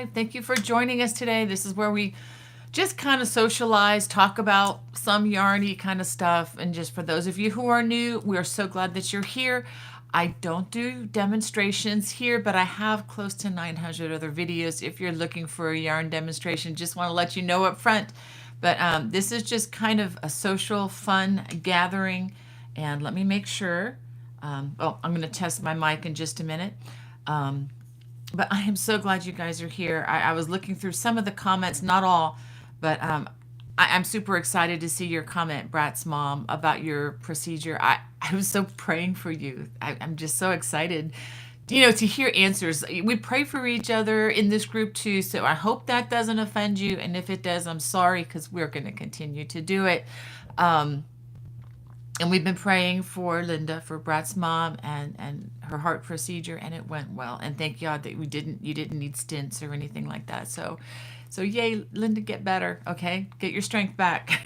Live. Thank you for joining us today. This is where we just kind of socialize, talk about some yarny kind of stuff. And just for those of you who are new, we are so glad that you're here. I don't do demonstrations here, but I have close to 900 other videos. If you're looking for a yarn demonstration, just want to let you know up front. But this is just kind of a social, fun gathering. And let me make sure. Oh, I'm going to test my mic in just a minute. But I am so glad you guys are here. I was looking through some of the comments, not all, but I'm super excited to see your comment, Brat's mom, about your procedure. I was so praying for you. I'm just so excited, to hear answers. We pray for each other in this group too, so I hope that doesn't offend you. And if it does, I'm sorry, because we're going to continue to do it. And we've been praying for Linda, for Brat's mom, and her heart procedure, and it went well. And thank God that you didn't need stents or anything like that. So yay, Linda, get better. Okay, get your strength back.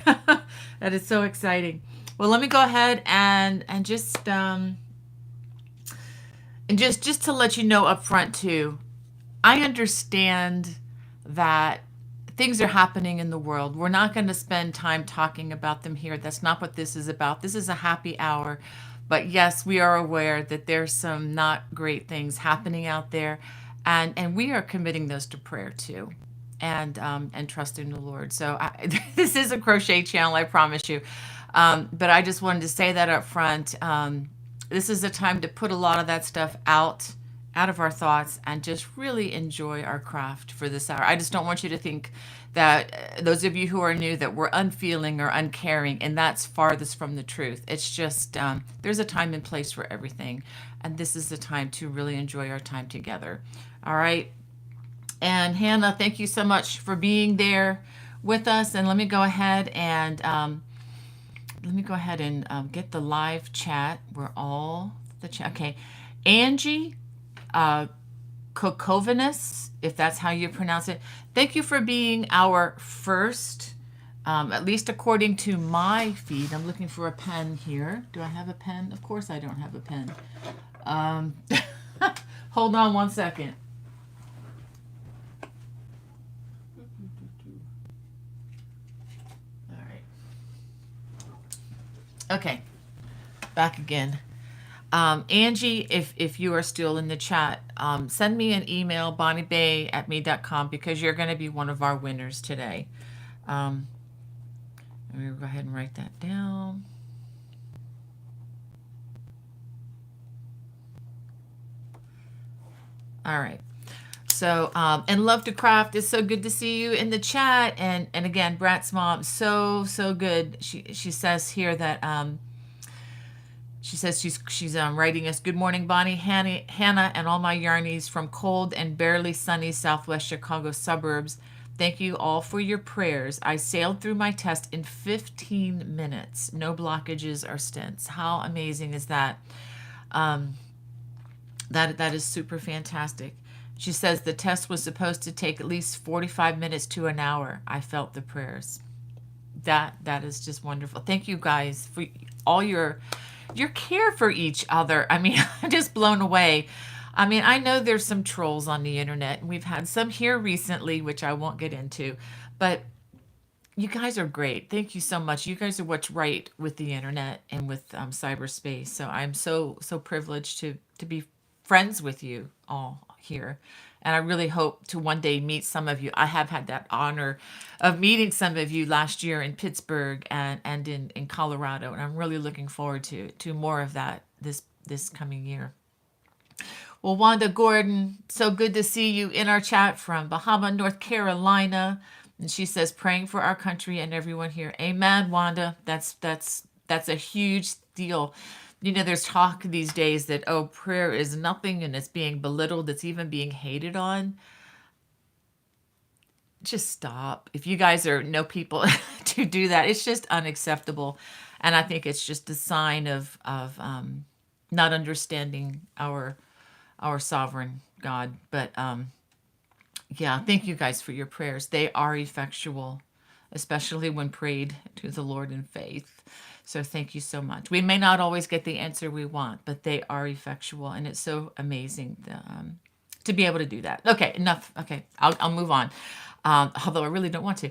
That is so exciting. Well, let me go ahead and just to let you know up front too. I understand that things are happening in the world. We're not going to spend time talking about them here. That's not what this is about. This is a happy hour. But yes, we are aware that there's some not great things happening out there. And we are committing those to prayer too. And trusting the Lord. So this is a crochet channel, I promise you. But I just wanted to say that up front. This is a time to put a lot of that stuff out of our thoughts and just really enjoy our craft for this hour. I just don't want you to think that those of you who are new that we're unfeeling or uncaring, and that's farthest from the truth. It's just there's a time and place for everything, and this is the time to really enjoy our time together. All right. And Hannah, thank you so much for being there with us. And let me go ahead and get the live chat. We're all the chat. Okay, Angie. Kokovanus, if that's how you pronounce it. Thank you for being our first, at least according to my feed. I'm looking for a pen here. Do I have a pen? Of course I don't have a pen. Hold on one second. All right. Okay, back again. Angie, if you are still in the chat, send me an email, bonniebay@me.com, because you're going to be one of our winners today. Let me go ahead and write that down. All right. So, and Love to Craft, it's so good to see you in the chat. And again, Brat's mom, so good. She says here that, she says she's writing us, "Good morning, Bonnie, Hannah, and all my yarnies from cold and barely sunny Southwest Chicago suburbs. Thank you all for your prayers. I sailed through my test in 15 minutes. No blockages or stents." How amazing is that? That is super fantastic. She says the test was supposed to take at least 45 minutes to an hour. I felt the prayers. That is just wonderful. Thank you guys for all your care for each other. I mean, I'm just blown away. I mean, I know there's some trolls on the internet, and we've had some here recently, which I won't get into, but you guys are great. Thank you so much. You guys are what's right with the internet and with cyberspace. So I'm so privileged to be friends with you all here. And I really hope to one day meet some of you. I have had that honor of meeting some of you last year in Pittsburgh and in Colorado. And I'm really looking forward to more of that this coming year. Well, Wanda Gordon, so good to see you in our chat from Bahama, North Carolina. And she says, praying for our country and everyone here. Amen, Wanda. That's a huge deal. There's talk these days that, oh, prayer is nothing and it's being belittled. It's even being hated on. Just stop. If you guys know people to do that, it's just unacceptable. And I think it's just a sign of not understanding our sovereign God. But yeah, thank you guys for your prayers. They are effectual, especially when prayed to the Lord in faith. So thank you so much. We may not always get the answer we want, but they are effectual, and it's so amazing to be able to do that. Okay, enough. Okay, I'll move on. Although I really don't want to.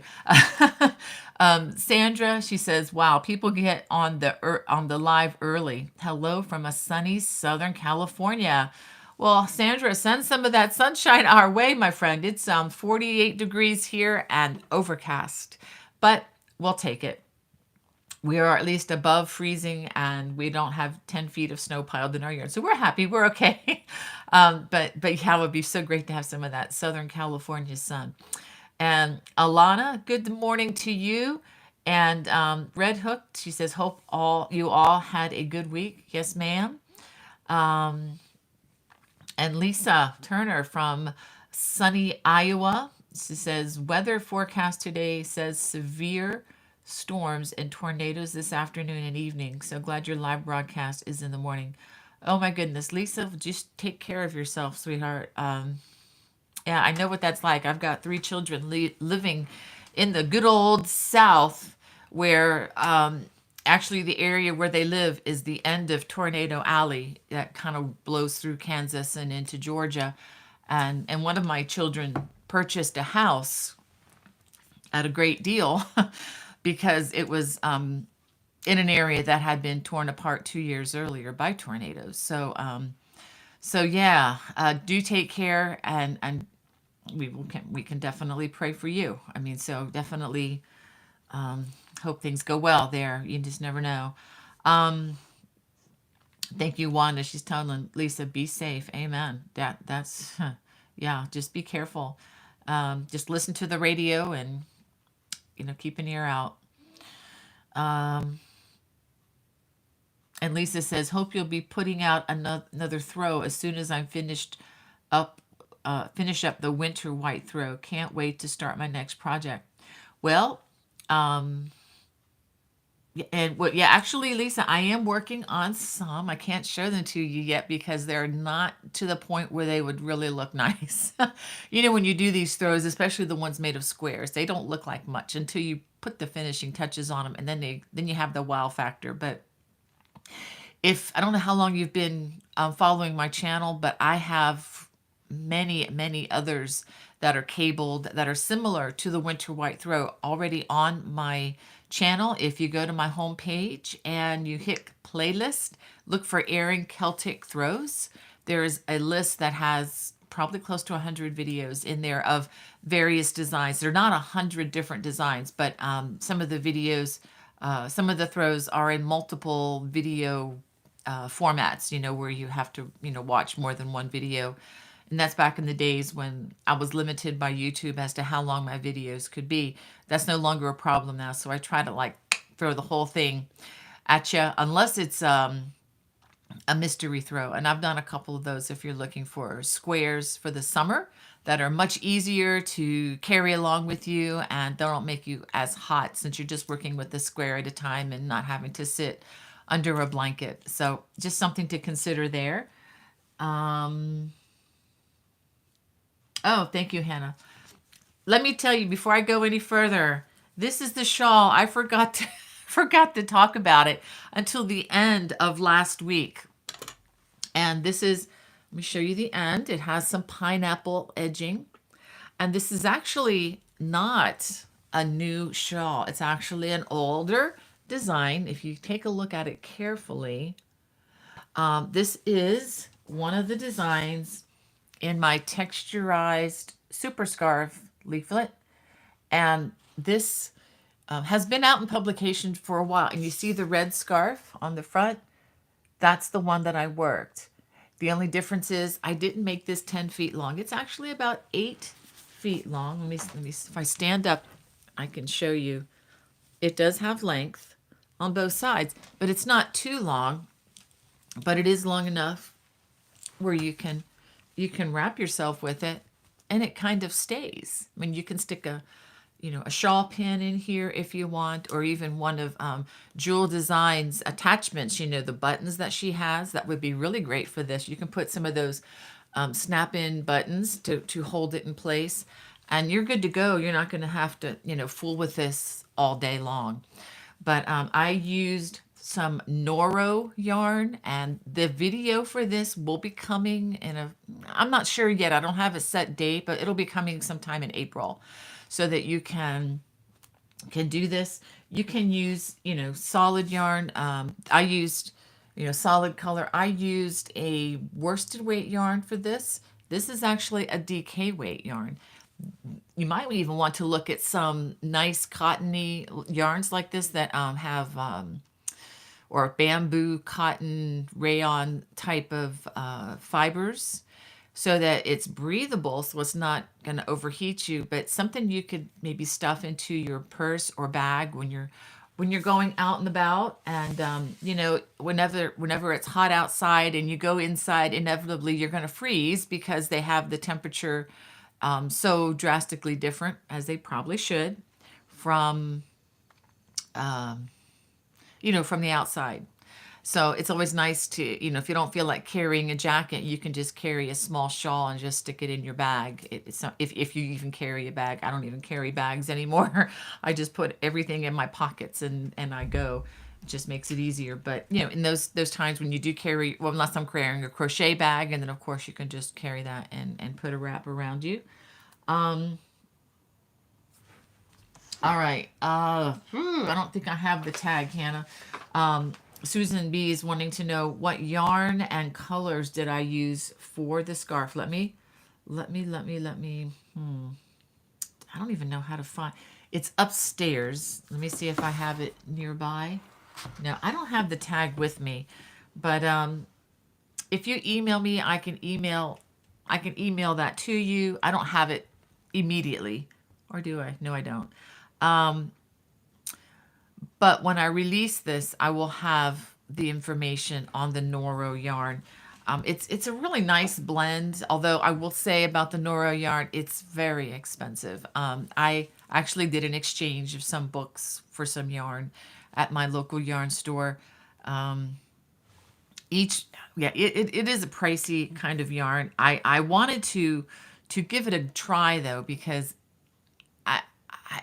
Sandra, she says, "Wow, people get on the live early. Hello from a sunny Southern California." Well, Sandra, send some of that sunshine our way, my friend. It's 48 degrees here and overcast, but we'll take it. We are at least above freezing, and we don't have 10 feet of snow piled in our yard, so we're happy. We're okay. But yeah, it would be so great to have some of that Southern California sun. And Alana, good morning to you. And Red Hook, she says, hope you all had a good week. Yes, ma'am. Um, and Lisa Turner from sunny Iowa, she says, weather forecast today says severe storms and tornadoes this afternoon and evening. So glad your live broadcast is in the morning. Oh my goodness, Lisa, just take care of yourself, sweetheart. Yeah, I know what that's like. I've got three children living in the good old South, where actually the area where they live is the end of Tornado Alley that kind of blows through Kansas and into Georgia. And one of my children purchased a house at a great deal because it was in an area that had been torn apart 2 years earlier by tornadoes. So yeah, do take care, and we can definitely pray for you. I mean, so definitely hope things go well there. You just never know. Um, Thank you, Wanda. She's telling Lisa, be safe. Amen. That's yeah. Just be careful. Just listen to the radio and keep an ear out. Um, and Lisa says, hope you'll be putting out another throw as soon as I'm up finish up the winter white throw. Can't wait to start my next project. Well, um, and what? Yeah, actually, Lisa, I am working on some. I can't show them to you yet because they're not to the point where they would really look nice. When you do these throws, especially the ones made of squares, they don't look like much until you put the finishing touches on them, and then you have the wow factor. But if I don't know how long you've been following my channel, but I have many others that are cabled that are similar to the winter white throw already on my channel. If you go to my homepage and you hit playlist, look for Airing Celtic Throws, there's a list that has probably close to 100 videos in there of various designs. They're not 100 different designs, but some of the videos, some of the throws are in multiple video formats, where you have to, watch more than one video. And that's back in the days when I was limited by YouTube as to how long my videos could be. That's no longer a problem now. So I try to throw the whole thing at you, unless it's a mystery throw. And I've done a couple of those if you're looking for squares for the summer that are much easier to carry along with you and they don't make you as hot since you're just working with a square at a time and not having to sit under a blanket. So just something to consider there. Oh, thank you, Hannah. Let me tell you before I go any further, this is the shawl. I forgot to forgot to talk about it until the end of last week. And this is, let me show you the end. It has some pineapple edging. And this is actually not a new shawl. It's actually an older design. If you take a look at it carefully, this is one of the designs in my texturized super scarf leaflet. And this has been out in publication for a while. And you see the red scarf on the front? That's the one that I worked. The only difference is I didn't make this 10 feet long. It's actually about 8 feet long. Let me, if I stand up, I can show you. It does have length on both sides, but it's not too long, but it is long enough where you can wrap yourself with it and it kind of stays. I mean, you can stick a shawl pin in here if you want, or even one of Jewel Design's attachments, the buttons that she has, that would be really great for this. You can put some of those snap-in buttons to hold it in place, and you're good to go. You're not going to have to, fool with this all day long. But I used some Noro yarn, and the video for this will be coming in a, I'm not sure yet. I don't have a set date, but it'll be coming sometime in April so that you can do this. You can use, solid yarn. I used, solid color. I used a worsted weight yarn for this. This is actually a DK weight yarn. You might even want to look at some nice cottony yarns like this that have or bamboo, cotton, rayon type of fibers so that it's breathable, so it's not going to overheat you, but something you could maybe stuff into your purse or bag when you're going out and about. And whenever it's hot outside and you go inside, inevitably you're going to freeze because they have the temperature so drastically different, as they probably should, from from the outside. So it's always nice to, if you don't feel like carrying a jacket, you can just carry a small shawl and just stick it in your bag. It's not, if you even carry a bag. I don't even carry bags anymore. I just put everything in my pockets and I go. It just makes it easier. But, in those times when you do carry, well, unless I'm carrying a crochet bag, and then of course you can just carry that and put a wrap around you. All right. I don't think I have the tag, Hannah. Susan B is wanting to know what yarn and colors did I use for the scarf. Let me. I don't even know how to find. It's upstairs. Let me see if I have it nearby. No, I don't have the tag with me, but if you email me, I can email that to you. I don't have it immediately, or do I? No, I don't. But when I release this, I will have the information on the Noro yarn. It's a really nice blend, although I will say about the Noro yarn, it's very expensive. I actually did an exchange of some books for some yarn at my local yarn store. It is a pricey kind of yarn. I wanted to give it a try though, because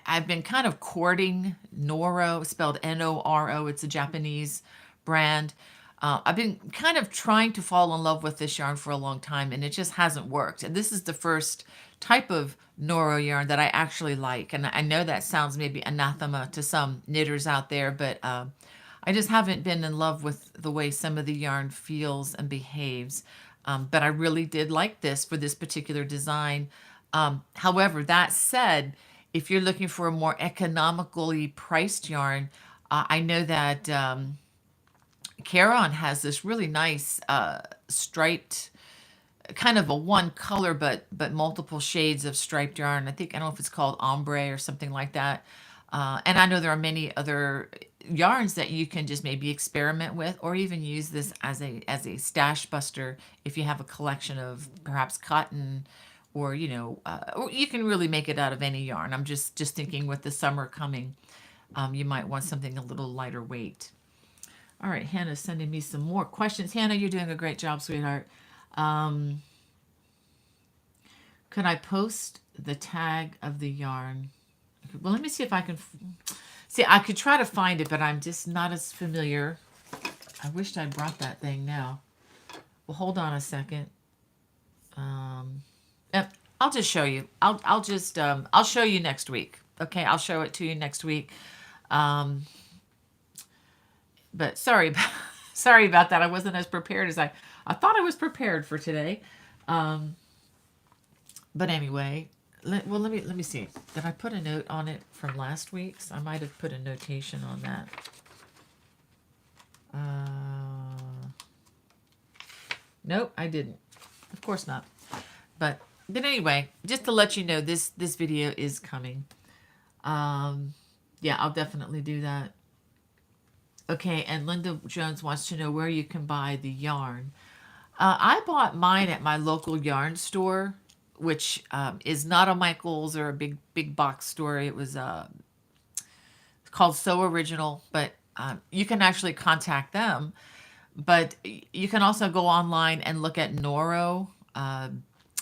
I've been kind of courting Noro, spelled Noro. It's a Japanese brand. I've been kind of trying to fall in love with this yarn for a long time, and it just hasn't worked. And this is the first type of Noro yarn that I actually like. And I know that sounds maybe anathema to some knitters out there, but I just haven't been in love with the way some of the yarn feels and behaves. But I really did like this for this particular design. However, that said, if you're looking for a more economically priced yarn, I know that Caron has this really nice striped, kind of a one color but multiple shades of striped yarn. I don't know if it's called ombre or something like that. And I know there are many other yarns that you can just maybe experiment with, or even use this as a stash buster if you have a collection of perhaps cotton, or or you can really make it out of any yarn. I'm just thinking with the summer coming, you might want something a little lighter weight. All right, Hannah's sending me some more questions. Hannah, you're doing a great job, sweetheart. Could I post the tag of the yarn? Well, let me see if I can see. I could try to find it, but I'm just not as familiar. I wished I'd brought that thing now. Well, hold on a second. I'll just show you. I'll show you next week. Okay, I'll show it to you next week. But sorry about that. I wasn't as prepared as I thought I was prepared for today. But anyway, let me see. Did I put a note on it from last week's? I might have put a notation on that. Nope, I didn't. Of course not. But anyway, just to let you know, this video is coming. Yeah, I'll definitely do that. Okay, and Linda Jones wants to know where you can buy the yarn. I bought mine at my local yarn store, which is not a Michael's or a big box store. It was called So Original, but you can actually contact them. But you can also go online and look at Noro,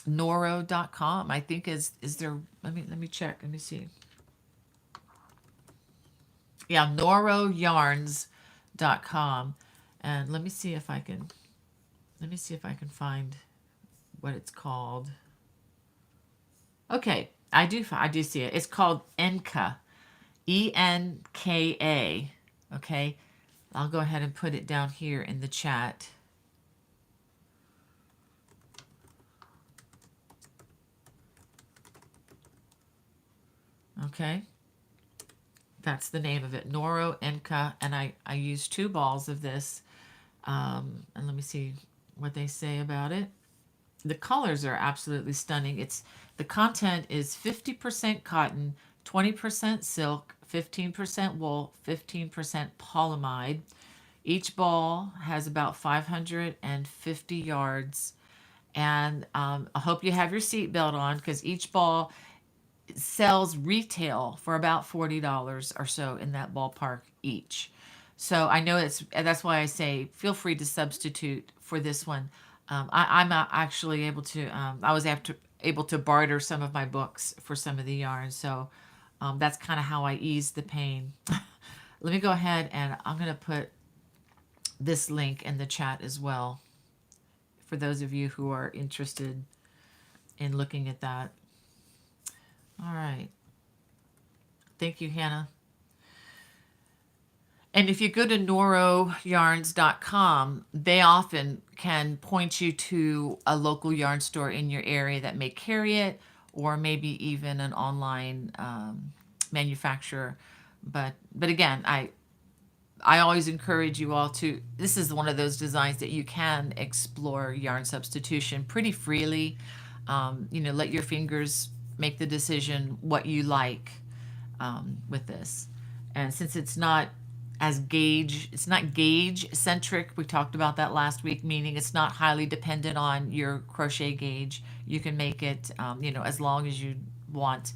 Noro.com. I think is there. Let me check. Let me see. Yeah, Noro Yarns And let me see if I can find what it's called. Okay, I do see it. It's called Enka, Enka. Okay, I'll go ahead and put it down here in the chat. Okay, that's the name of it, Noro Enka, and I used 2 balls of this. And let me see what they say about it. The colors are absolutely stunning. The content is 50% cotton, 20% silk, 15% wool, 15% polyamide. Each ball has about 550 yards. And I hope you have your seatbelt on, because each ball sells retail for about $40 or so, in that ballpark each. So I know that's why I say feel free to substitute for this one. I'm actually able to. I was able to barter some of my books for some of the yarns, so that's kind of how I ease the pain. Let me go ahead, and I'm going to put this link in the chat as well for those of you who are interested in looking at that. All right. Thank you, Hannah. And if you go to noroyarns.com, they often can point you to a local yarn store in your area that may carry it, or maybe even an online manufacturer. But again, I always encourage you all to, this is one of those designs that you can explore yarn substitution pretty freely. Let your fingers make the decision what you like with this. And since it's not gauge centric, we talked about that last week, meaning it's not highly dependent on your crochet gauge. You can make it, as long as you want.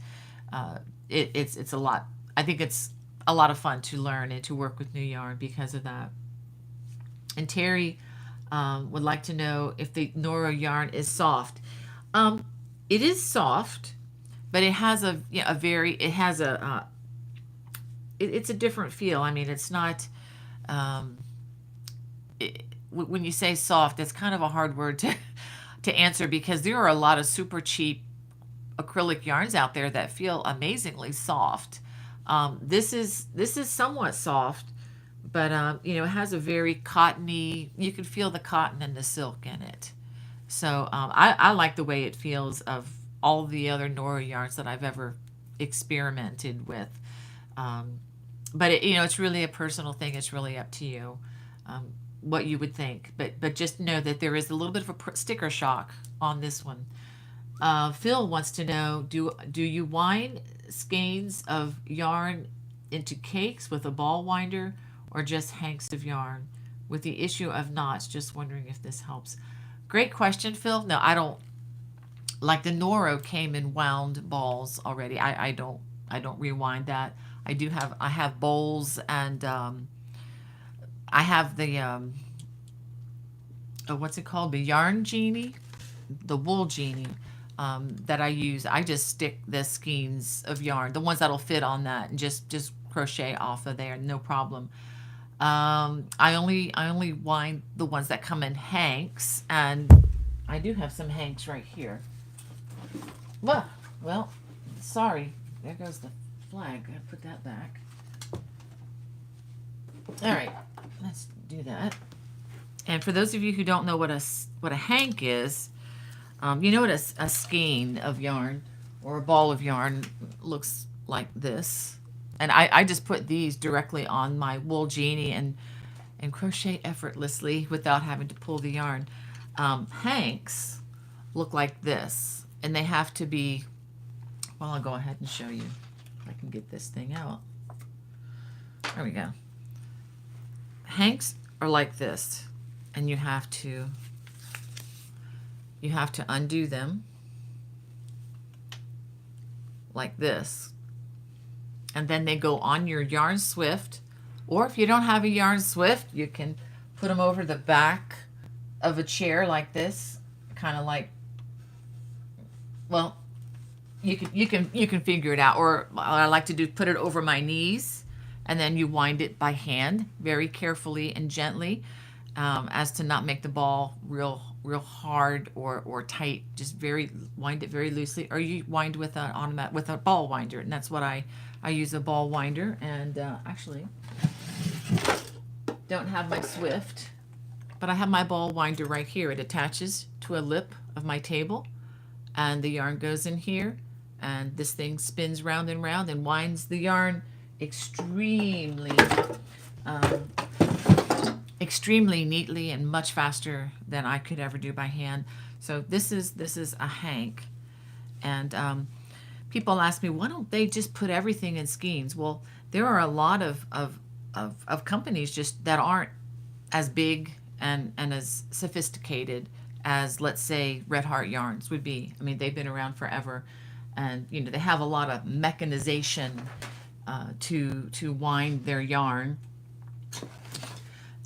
It's a lot. I think it's a lot of fun to learn and to work with new yarn because of that. And Terry would like to know if the Noro yarn is soft. It is soft, but it has it's a different feel. I mean, it's not, when you say soft, it's kind of a hard word to answer, because there are a lot of super cheap acrylic yarns out there that feel amazingly soft. This is somewhat soft, but it has a very cottony, you can feel the cotton and the silk in it. So I like the way it feels of all the other Noro yarns that I've ever experimented with. But it's really a personal thing. It's really up to you what you would think. But just know that there is a little bit of a sticker shock on this one. Phil wants to know, do you wind skeins of yarn into cakes with a ball winder, or just hanks of yarn? With the issue of knots, just wondering if this helps. Great question, Phil. No, I don't. Like the Noro came in wound balls already. I don't rewind that. I have bowls, and I have the what's it called? The yarn genie, the wool genie that I use. I just stick the skeins of yarn, the ones that'll fit on that, and just crochet off of there, no problem. I only wind the ones that come in hanks, and I do have some hanks right here. Well, sorry, there goes the flag. I put that back. All right, let's do that. And for those of you who don't know what a hank is, you know what a skein of yarn or a ball of yarn looks like this. And I just put these directly on my wool genie and crochet effortlessly without having to pull the yarn. Hanks look like this, and they have to be, well, I'll go ahead and show you. I can get this thing out. There we go. Hanks are like this, and you have to undo them like this, and then they go on your yarn swift, or if you don't have a yarn swift, you can put them over the back of a chair like this, kind of like, well, you can figure it out. Or what I like to do, put it over my knees, and then you wind it by hand very carefully and gently, as to not make the ball real hard or tight. Just very wind it very loosely, or you wind with an automatic with a ball winder, and that's what I use, a ball winder. And actually don't have my Swift, but I have my ball winder right here. It attaches to a lip of my table, and the yarn goes in here, and this thing spins round and round and winds the yarn extremely um, extremely neatly and much faster than I could ever do by hand. So this is a Hank, and people ask me, why don't they just put everything in skeins? Well, there are a lot of companies just that aren't as big and as sophisticated as, let's say, Red Heart Yarns would be. I mean, they've been around forever, and they have a lot of mechanization to wind their yarn.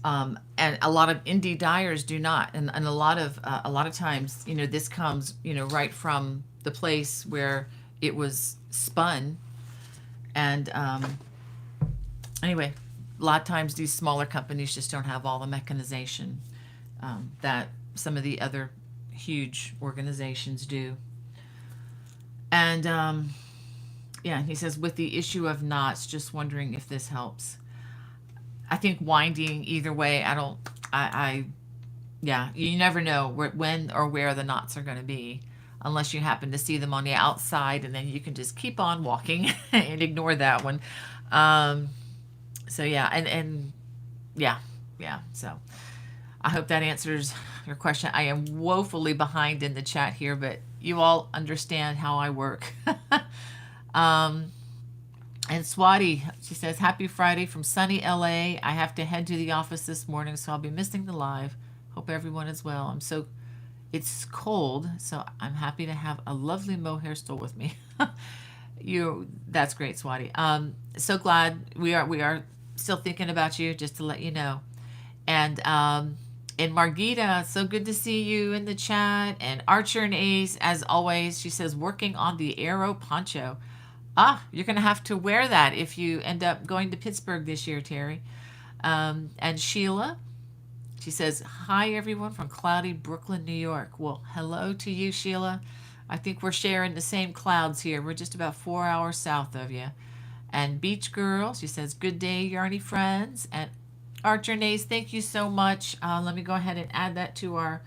And a lot of indie dyers do not, and a lot of times, this comes, right from the place where it was spun. And anyway, a lot of times these smaller companies just don't have all the mechanization that some of the other huge organizations do. And yeah, he says, with the issue of knots, just wondering if this helps. I think winding either way, yeah, you never know when or where the knots are going to be, unless you happen to see them on the outside, and then you can just keep on walking and ignore that one. So yeah, and yeah, so I hope that answers your question. I am woefully behind in the chat here, but you all understand how I work. And Swati, she says, happy Friday from sunny LA. I have to head to the office this morning, so I'll be missing the live. Hope everyone is well. It's cold, so I'm happy to have a lovely mohair still with me. That's great, Swati. So glad we are still thinking about you, just to let you know. And Margita, so good to see you in the chat. And Archer and Ace, as always, she says, working on the Aero poncho. You're going to have to wear that if you end up going to Pittsburgh this year, Terry. And Sheila, she says, hi, everyone from cloudy Brooklyn, New York. Well, hello to you, Sheila. I think we're sharing the same clouds here. We're just about 4 hours south of you. And Beach Girl, she says, good day, Yarny friends. And Archer Nays, thank you so much. Let me go ahead and add that to our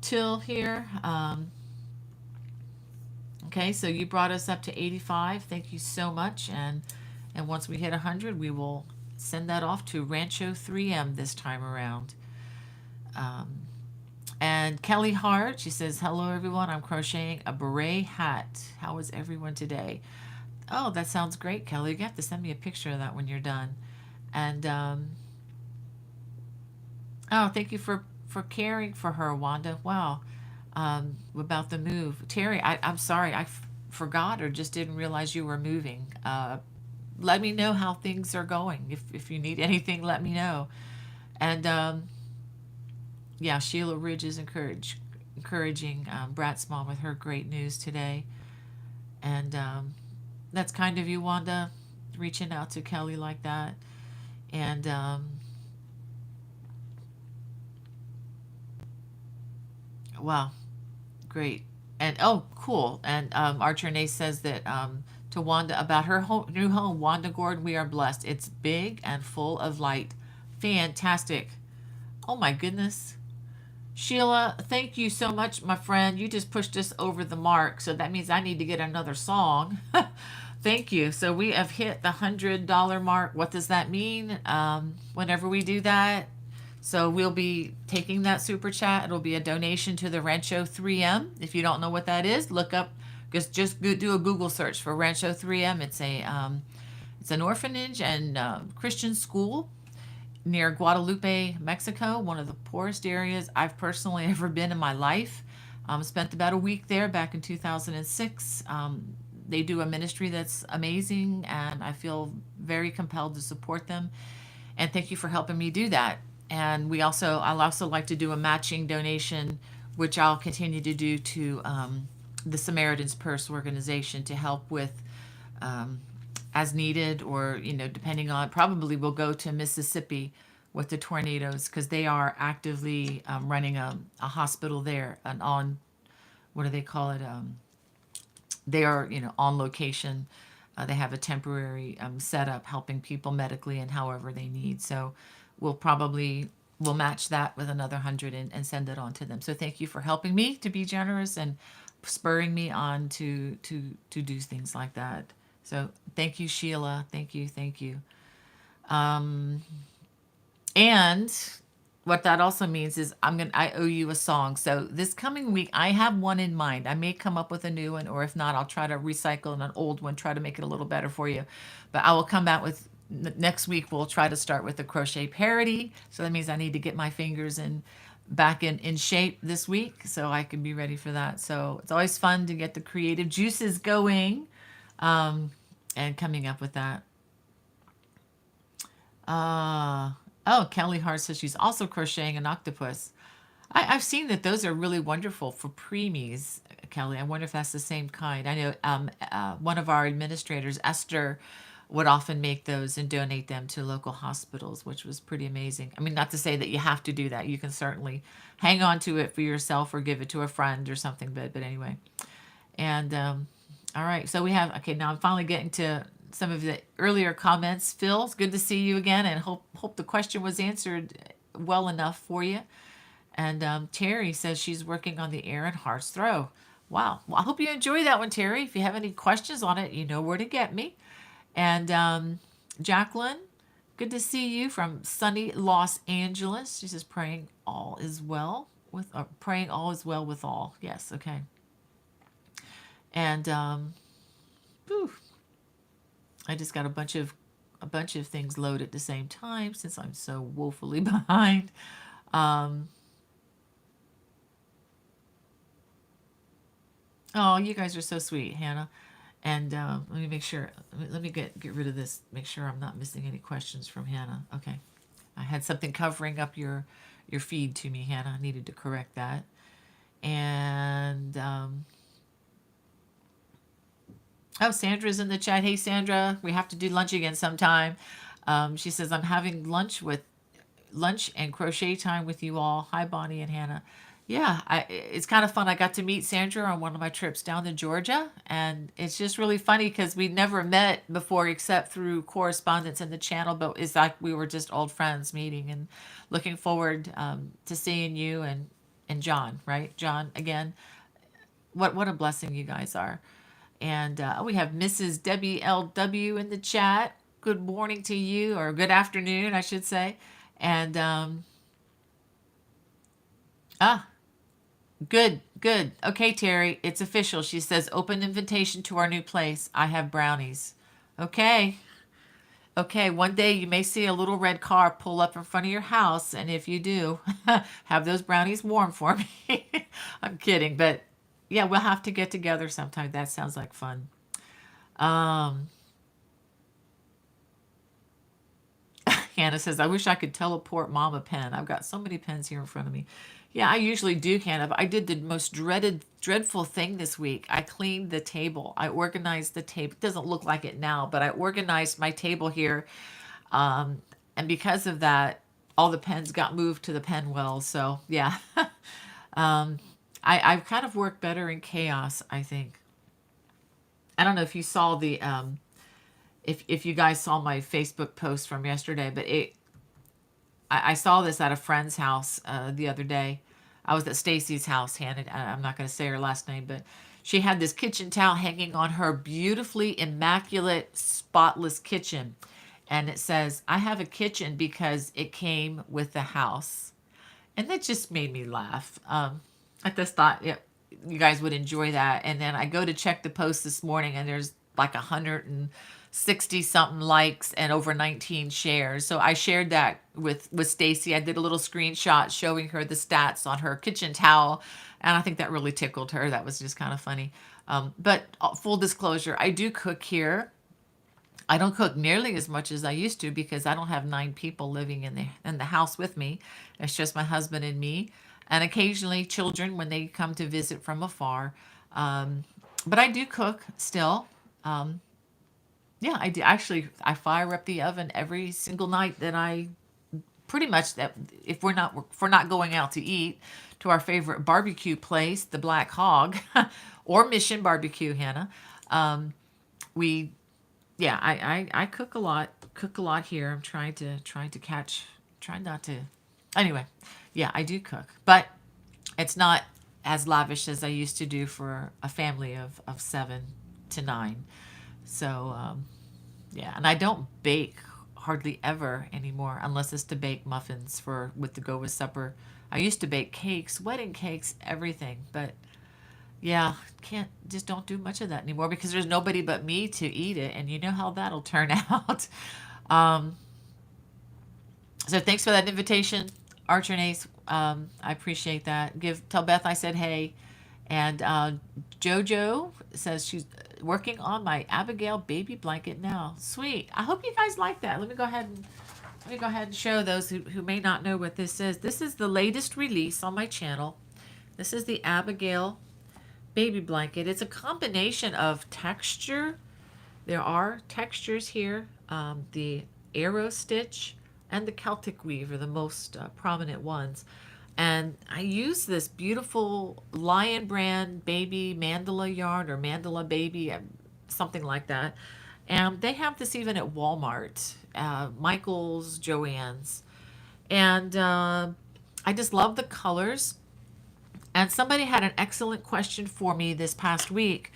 till here. Okay, so you brought us up to 85. Thank you so much. And once we hit 100, we will send that off to Rancho 3M this time around. And Kelly Hart, she says, hello, everyone. I'm crocheting a beret hat. How is everyone today? Oh, that sounds great, Kelly. You have to send me a picture of that when you're done. And, oh, thank you for caring for her, Wanda. Wow. About the move. Terry, I'm sorry, I forgot or just didn't realize you were moving. Let me know how things are going. If you need anything, let me know. And yeah, Sheila Ridge is encouraging Brat's mom with her great news today. And that's kind of you, Wanda, reaching out to Kelly like that. And wow. Great. And oh, cool. And Archer Nace says that to Wanda about her new home, Wanda Gordon, we are blessed. It's big and full of light. Fantastic. Oh my goodness. Sheila, thank you so much, my friend. You just pushed us over the mark. So that means I need to get another song. Thank you. So we have hit the $100 mark. What does that mean? Whenever we do that, so we'll be taking that super chat. It'll be a donation to the Rancho 3M. If you don't know what that is, look up, just do a Google search for Rancho 3M. It's an orphanage and Christian school near Guadalupe, Mexico, one of the poorest areas I've personally ever been in my life. Spent about a week there back in 2006. They do a ministry that's amazing, and I feel very compelled to support them. And thank you for helping me do that. And I'll also like to do a matching donation, which I'll continue to do to the Samaritan's Purse organization to help with as needed, or depending on, probably we'll go to Mississippi with the tornadoes because they are actively running a hospital there, and on, what do they call it? They are, on location. They have a temporary setup helping people medically and however they need. So we'll match that with another 100 and send it on to them. So thank you for helping me to be generous and spurring me on to do things like that. So thank you, Sheila. Thank you, thank you. Um, and what that also means is I owe you a song. So this coming week I have one in mind. I may come up with a new one, or if not, I'll try to recycle an old one, try to make it a little better for you. But I will come back with next week. We'll try to start with the crochet parody. So that means I need to get my fingers back in shape this week so I can be ready for that. So it's always fun to get the creative juices going, um, and coming up with that. Uh, oh, Kelly Hart says she's also crocheting an octopus. I've seen that those are really wonderful for preemies, Kelly. I wonder if that's the same kind. I know one of our administrators, Esther, would often make those and donate them to local hospitals, which was pretty amazing. I mean, not to say that you have to do that. You can certainly hang on to it for yourself or give it to a friend or something. But anyway, and all right. So we have, okay, now I'm finally getting to some of the earlier comments. Phil, it's good to see you again, and hope the question was answered well enough for you. And Terry says she's working on the Aaron Hearts throw. Wow. Well, I hope you enjoy that one, Terry. If you have any questions on it, you know where to get me. And Jacqueline, good to see you from sunny Los Angeles. She says praying all is well with all. Yes, okay. And whew, I just got a bunch of things loaded at the same time since I'm so woefully behind. Um, oh, you guys are so sweet, Hannah. And let me make sure. Let me get rid of this. Make sure I'm not missing any questions from Hannah. Okay, I had something covering up your feed to me, Hannah. I needed to correct that. And oh, Sandra's in the chat. Hey, Sandra, we have to do lunch again sometime. She says I'm having lunch and crochet time with you all. Hi, Bonnie and Hannah. Yeah, it's kind of fun. I got to meet Sandra on one of my trips down to Georgia, and it's just really funny because we never met before except through correspondence in the channel. But it's like we were just old friends meeting, and looking forward to seeing you and John. Right, John again. What a blessing you guys are. And we have Mrs. Debbie LW in the chat. Good morning to you, or good afternoon, I should say. And ah, good, good. Okay, Terry, it's official. She says, open invitation to our new place. I have brownies. Okay. Okay, one day you may see a little red car pull up in front of your house, and if you do, have those brownies warm for me. I'm kidding, but yeah, we'll have to get together sometime. That sounds like fun. Um, Hannah says, I wish I could teleport mom a pen. I've got so many pens here in front of me. Yeah, I usually do, Hannah. But I did the most dreadful thing this week. I cleaned the table. I organized the table. It doesn't look like it now, but I organized my table here. Um, and because of that, all the pens got moved to the pen well. So yeah, um, I've kind of worked better in chaos, I think. I don't know if you saw if you guys saw my Facebook post from yesterday, but I saw this at a friend's house the other day. I was at Stacy's house, Hannah. I'm not going to say her last name, but she had this kitchen towel hanging on her beautifully immaculate, spotless kitchen. And it says, I have a kitchen because it came with the house. And that just made me laugh. I just thought you guys would enjoy that. And then I go to check the post this morning, and there's like 160 something likes and over 19 shares. So I shared that with Stacy. I did a little screenshot showing her the stats on her kitchen towel, and I think that really tickled her. That was just kind of funny. But full disclosure, I do cook here. I don't cook nearly as much as I used to because I don't have 9 people living in the house with me. It's just my husband and me, and occasionally children when they come to visit from afar. But I do cook still. Um, Yeah, I do. Actually, I fire up the oven every single night that I pretty much that if we're not going out to eat to our favorite barbecue place, the Black Hog, or Mission Barbecue, Hannah. Um, we yeah, I cook a lot here. I'm trying to catch trying not to anyway. Yeah, I do cook, but it's not as lavish as I used to do for a family of 7 to 9. So yeah, and I don't bake hardly ever anymore unless it's to bake muffins for with to go with supper. I used to bake cakes, wedding cakes, everything, but yeah, can't just don't do much of that anymore because there's nobody but me to eat it, and you know how that'll turn out. Um, so thanks for that invitation, Archernace. I appreciate that. Tell Beth I said hey, and JoJo says she's working on my Abigail baby blanket now. Sweet. I hope you guys like that. Let me go ahead and show those who may not know what this is. This is the latest release on my channel. This is the Abigail baby blanket. It's a combination of texture. There are textures here. The arrow stitch and the Celtic weave are the most prominent ones. And I use this beautiful Lion Brand baby mandala yarn or mandala baby, something like that. And they have this even at Walmart, Michael's, Joann's. And I just love the colors. And somebody had an excellent question for me this past week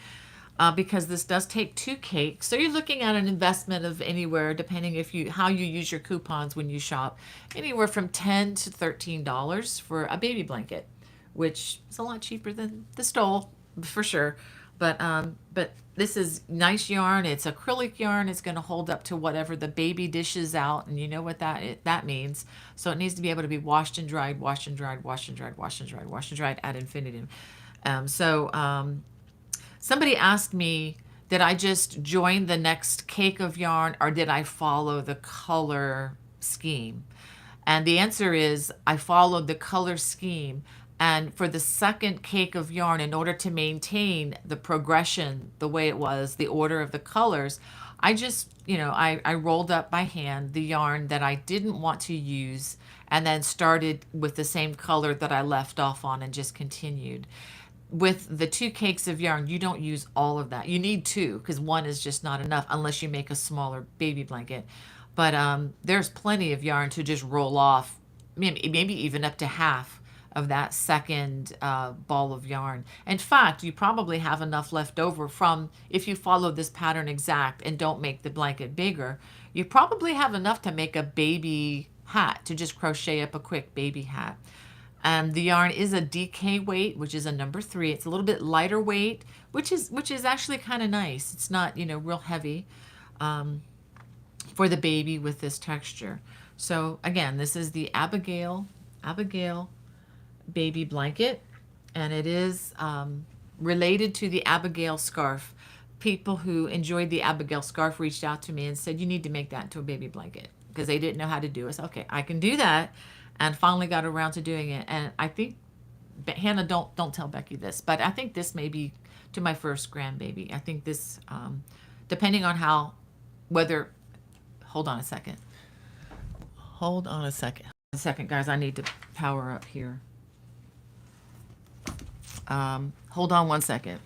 because this does take 2 cakes. So you're looking at an investment of anywhere, depending if you how you use your coupons when you shop, anywhere from $10 to $13 for a baby blanket, which is a lot cheaper than the stole for sure. But this is nice yarn. It's acrylic yarn. It's going to hold up to whatever the baby dishes out, and you know what that means. So it needs to be able to be washed and dried, washed and dried, washed and dried, washed and dried, washed and dried ad infinitum. Somebody asked me, did I just join the next cake of yarn or did I follow the color scheme? And the answer is I followed the color scheme. And for the second cake of yarn, in order to maintain the progression the way it was, the order of the colors, I just, I rolled up by hand the yarn that I didn't want to use and then started with the same color that I left off on and just continued. With the 2 cakes of yarn, you don't use all of that. You need 2 because 1 is just not enough unless you make a smaller baby blanket. But there's plenty of yarn to just roll off, maybe even up to half of that second ball of yarn. In fact, you probably have enough left over from, if you follow this pattern exact and don't make the blanket bigger, you probably have enough to make a baby hat, to just crochet up a quick baby hat. The yarn is a DK weight, which is a number 3. It's a little bit lighter weight, which is actually kind of nice. It's not, real heavy for the baby with this texture. So again, this is the Abigail baby blanket, and it is related to the Abigail scarf. People who enjoyed the Abigail scarf reached out to me and said, you need to make that into a baby blanket because they didn't know how to do it. So, okay, I can do that. And finally got around to doing it. And I think, Hannah, don't tell Becky this, but I think this may be to my first grandbaby. I think this, depending on hold on a second. Hold on a second, guys. I need to power up here. Hold on 1 second.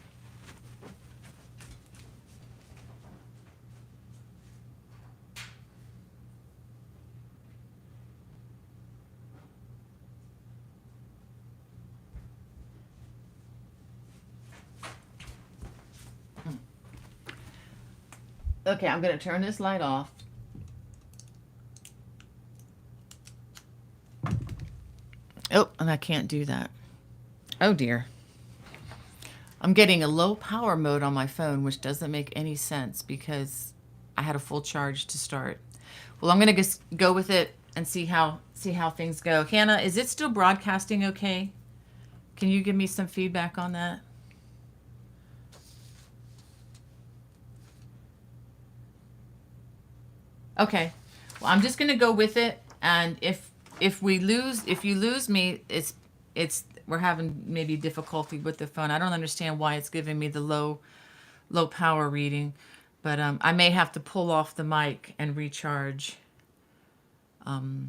Okay, I'm going to turn this light off. Oh, and I can't do that. Oh dear. I'm getting a low power mode on my phone, which doesn't make any sense because I had a full charge to start. Well, I'm going to just go with it and see how things go. Hannah, is it still broadcasting okay? Can you give me some feedback on that? Okay. Well, I'm just going to go with it, and if you lose me, we're having maybe difficulty with the phone. I don't understand why it's giving me the low power reading. But I may have to pull off the mic and recharge. Um,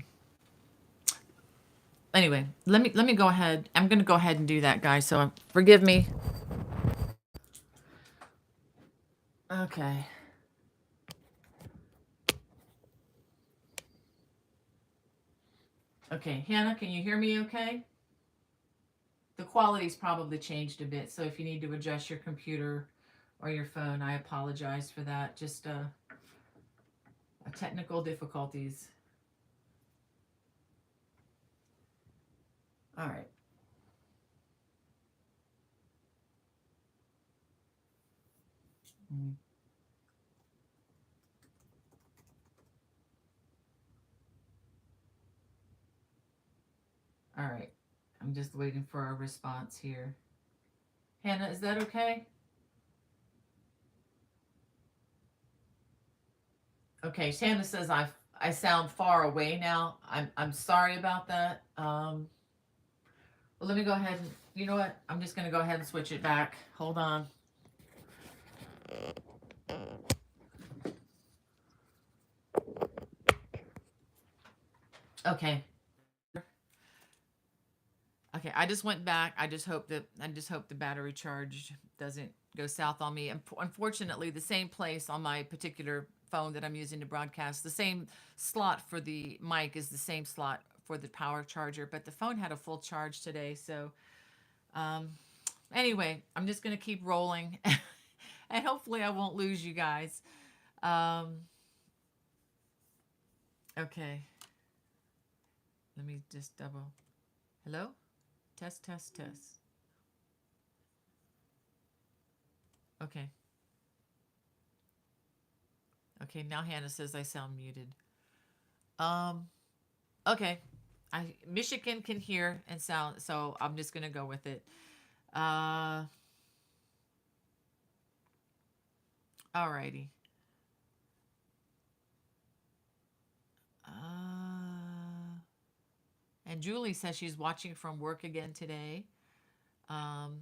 anyway, let me go ahead. I'm gonna go ahead and do that, guys. So forgive me. Okay. Okay, Hannah, can you hear me? Okay. The quality's probably changed a bit, so if you need to adjust your computer or your phone, I apologize for that. Just technical difficulties. All right. Mm, all right. I'm just waiting for a response here. Hannah, is that okay? Okay, Hannah says I sound far away now. I'm sorry about that. Well, let me go ahead and you know what? I'm just gonna go ahead and switch it back. Hold on. Okay. Okay, I just went back. I just hope the battery charge doesn't go south on me. And unfortunately, the same place on my particular phone that I'm using to broadcast, the same slot for the mic is the same slot for the power charger, but the phone had a full charge today. So, um, anyway, I'm just gonna keep rolling, and hopefully, I won't lose you guys. Um, okay, let me just double. Hello, test, test, test. Okay. Okay, now Hannah says I sound muted. Um, okay. Michigan can hear and sound, so I'm just gonna go with it. Uh, alrighty. And Julie says she's watching from work again today. Um,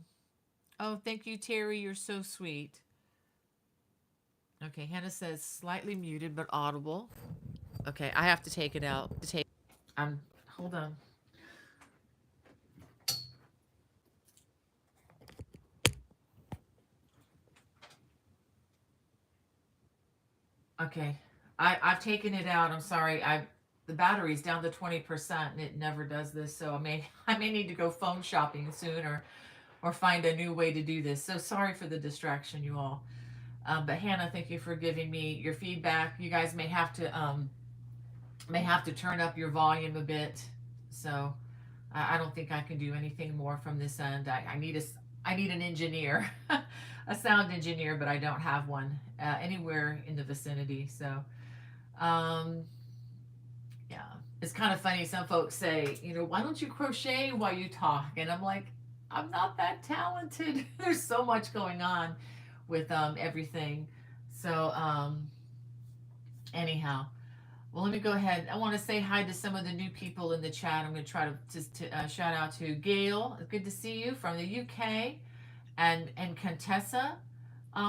oh, thank you, Terry. You're so sweet. Okay, Hannah says slightly muted but audible. Okay, I have to take it out. Hold on. Okay. I've taken it out. I'm sorry. The battery's down to 20% and it never does this, so I may need to go phone shopping soon or find a new way to do this. So sorry for the distraction, you all. But Hannah, thank you for giving me your feedback. You guys may have to turn up your volume a bit. So I don't think I can do anything more from this end. I need an engineer, a sound engineer, but I don't have one anywhere in the vicinity. So um, yeah, it's kind of funny. Some folks say, why don't you crochet while you talk? And I'm like, I'm not that talented. There's so much going on with everything. So anyhow, well, let me go ahead. I want to say hi to some of the new people in the chat. I'm going to try to just shout out to Gail. Good to see you from the UK, and Contessa.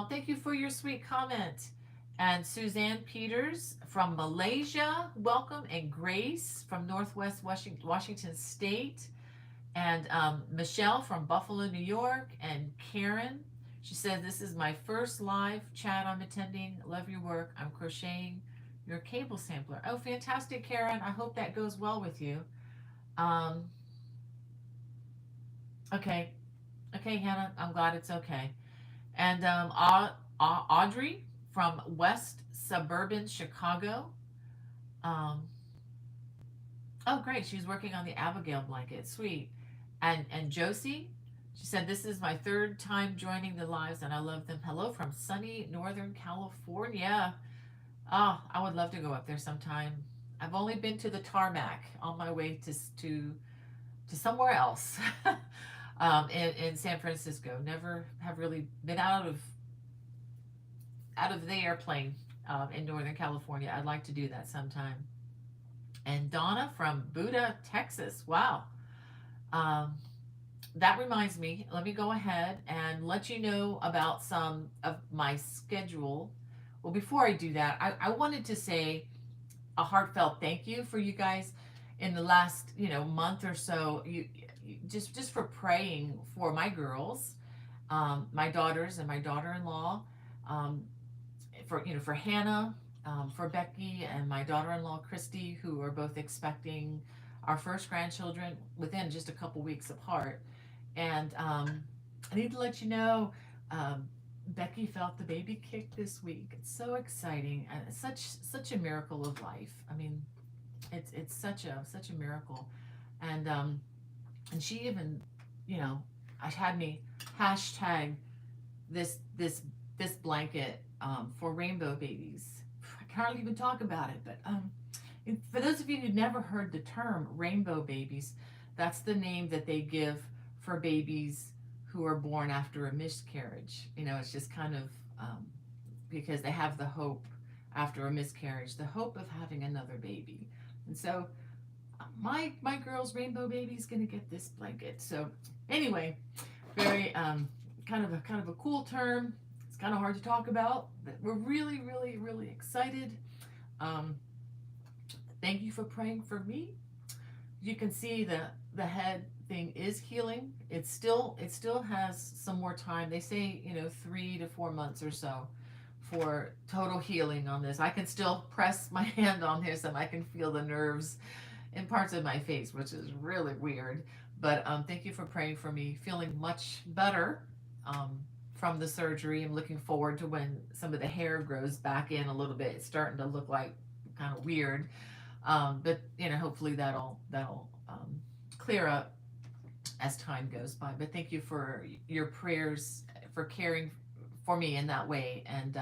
Thank you for your sweet comment. And Suzanne Peters from Malaysia, welcome. And Grace from Northwest Washington State. And Michelle from Buffalo, New York. And Karen, she said, this is my first live chat I'm attending. Love your work. I'm crocheting your cable sampler. Oh, fantastic, Karen. I hope that goes well with you. Um, okay. Okay, Hannah, I'm glad it's okay. And Audrey from West Suburban Chicago. Um, oh, great. She's working on the Abigail blanket. Sweet. And Josie, she said, this is my third time joining the lives and I love them. Hello from sunny Northern California. Oh, I would love to go up there sometime. I've only been to the tarmac on my way to somewhere else in San Francisco. Never have really been out of the airplane in Northern California. I'd like to do that sometime. And Donna from Buda, Texas. Wow. Um, that reminds me, let me go ahead and let you know about some of my schedule Well, before I do that, I wanted to say a heartfelt thank you for you guys in the last month or so. You just for praying for my girls, my daughters and my daughter-in-law, um, for Hannah, for Becky and my daughter-in-law Christy, who are both expecting our first grandchildren within just a couple weeks apart. And I need to let you know, Becky felt the baby kick this week. It's so exciting and it's such a miracle of life. I mean, it's such a miracle, and she even, you know, I had me hashtag this blanket for rainbow babies. I can't hardly even talk about it, but for those of you who never heard the term rainbow babies, that's the name that they give for babies who are born after a miscarriage. It's just kind of because they have the hope after a miscarriage, the hope of having another baby. And so my girl's rainbow baby is going to get this blanket. So anyway, very kind of a cool term. It's kind of hard to talk about, but we're really, really, really excited. Um, Thank you for praying for me. You can see the head thing is healing. It still has some more time. They say 3 to 4 months or so for total healing on this. I can still press my hand on this and I can feel the nerves in parts of my face, which is really weird. But thank you for praying for me. Feeling much better from the surgery. I'm looking forward to when some of the hair grows back in a little bit. It's starting to look like kind of weird. But hopefully that'll clear up as time goes by. But thank you for your prayers, for caring for me in that way. And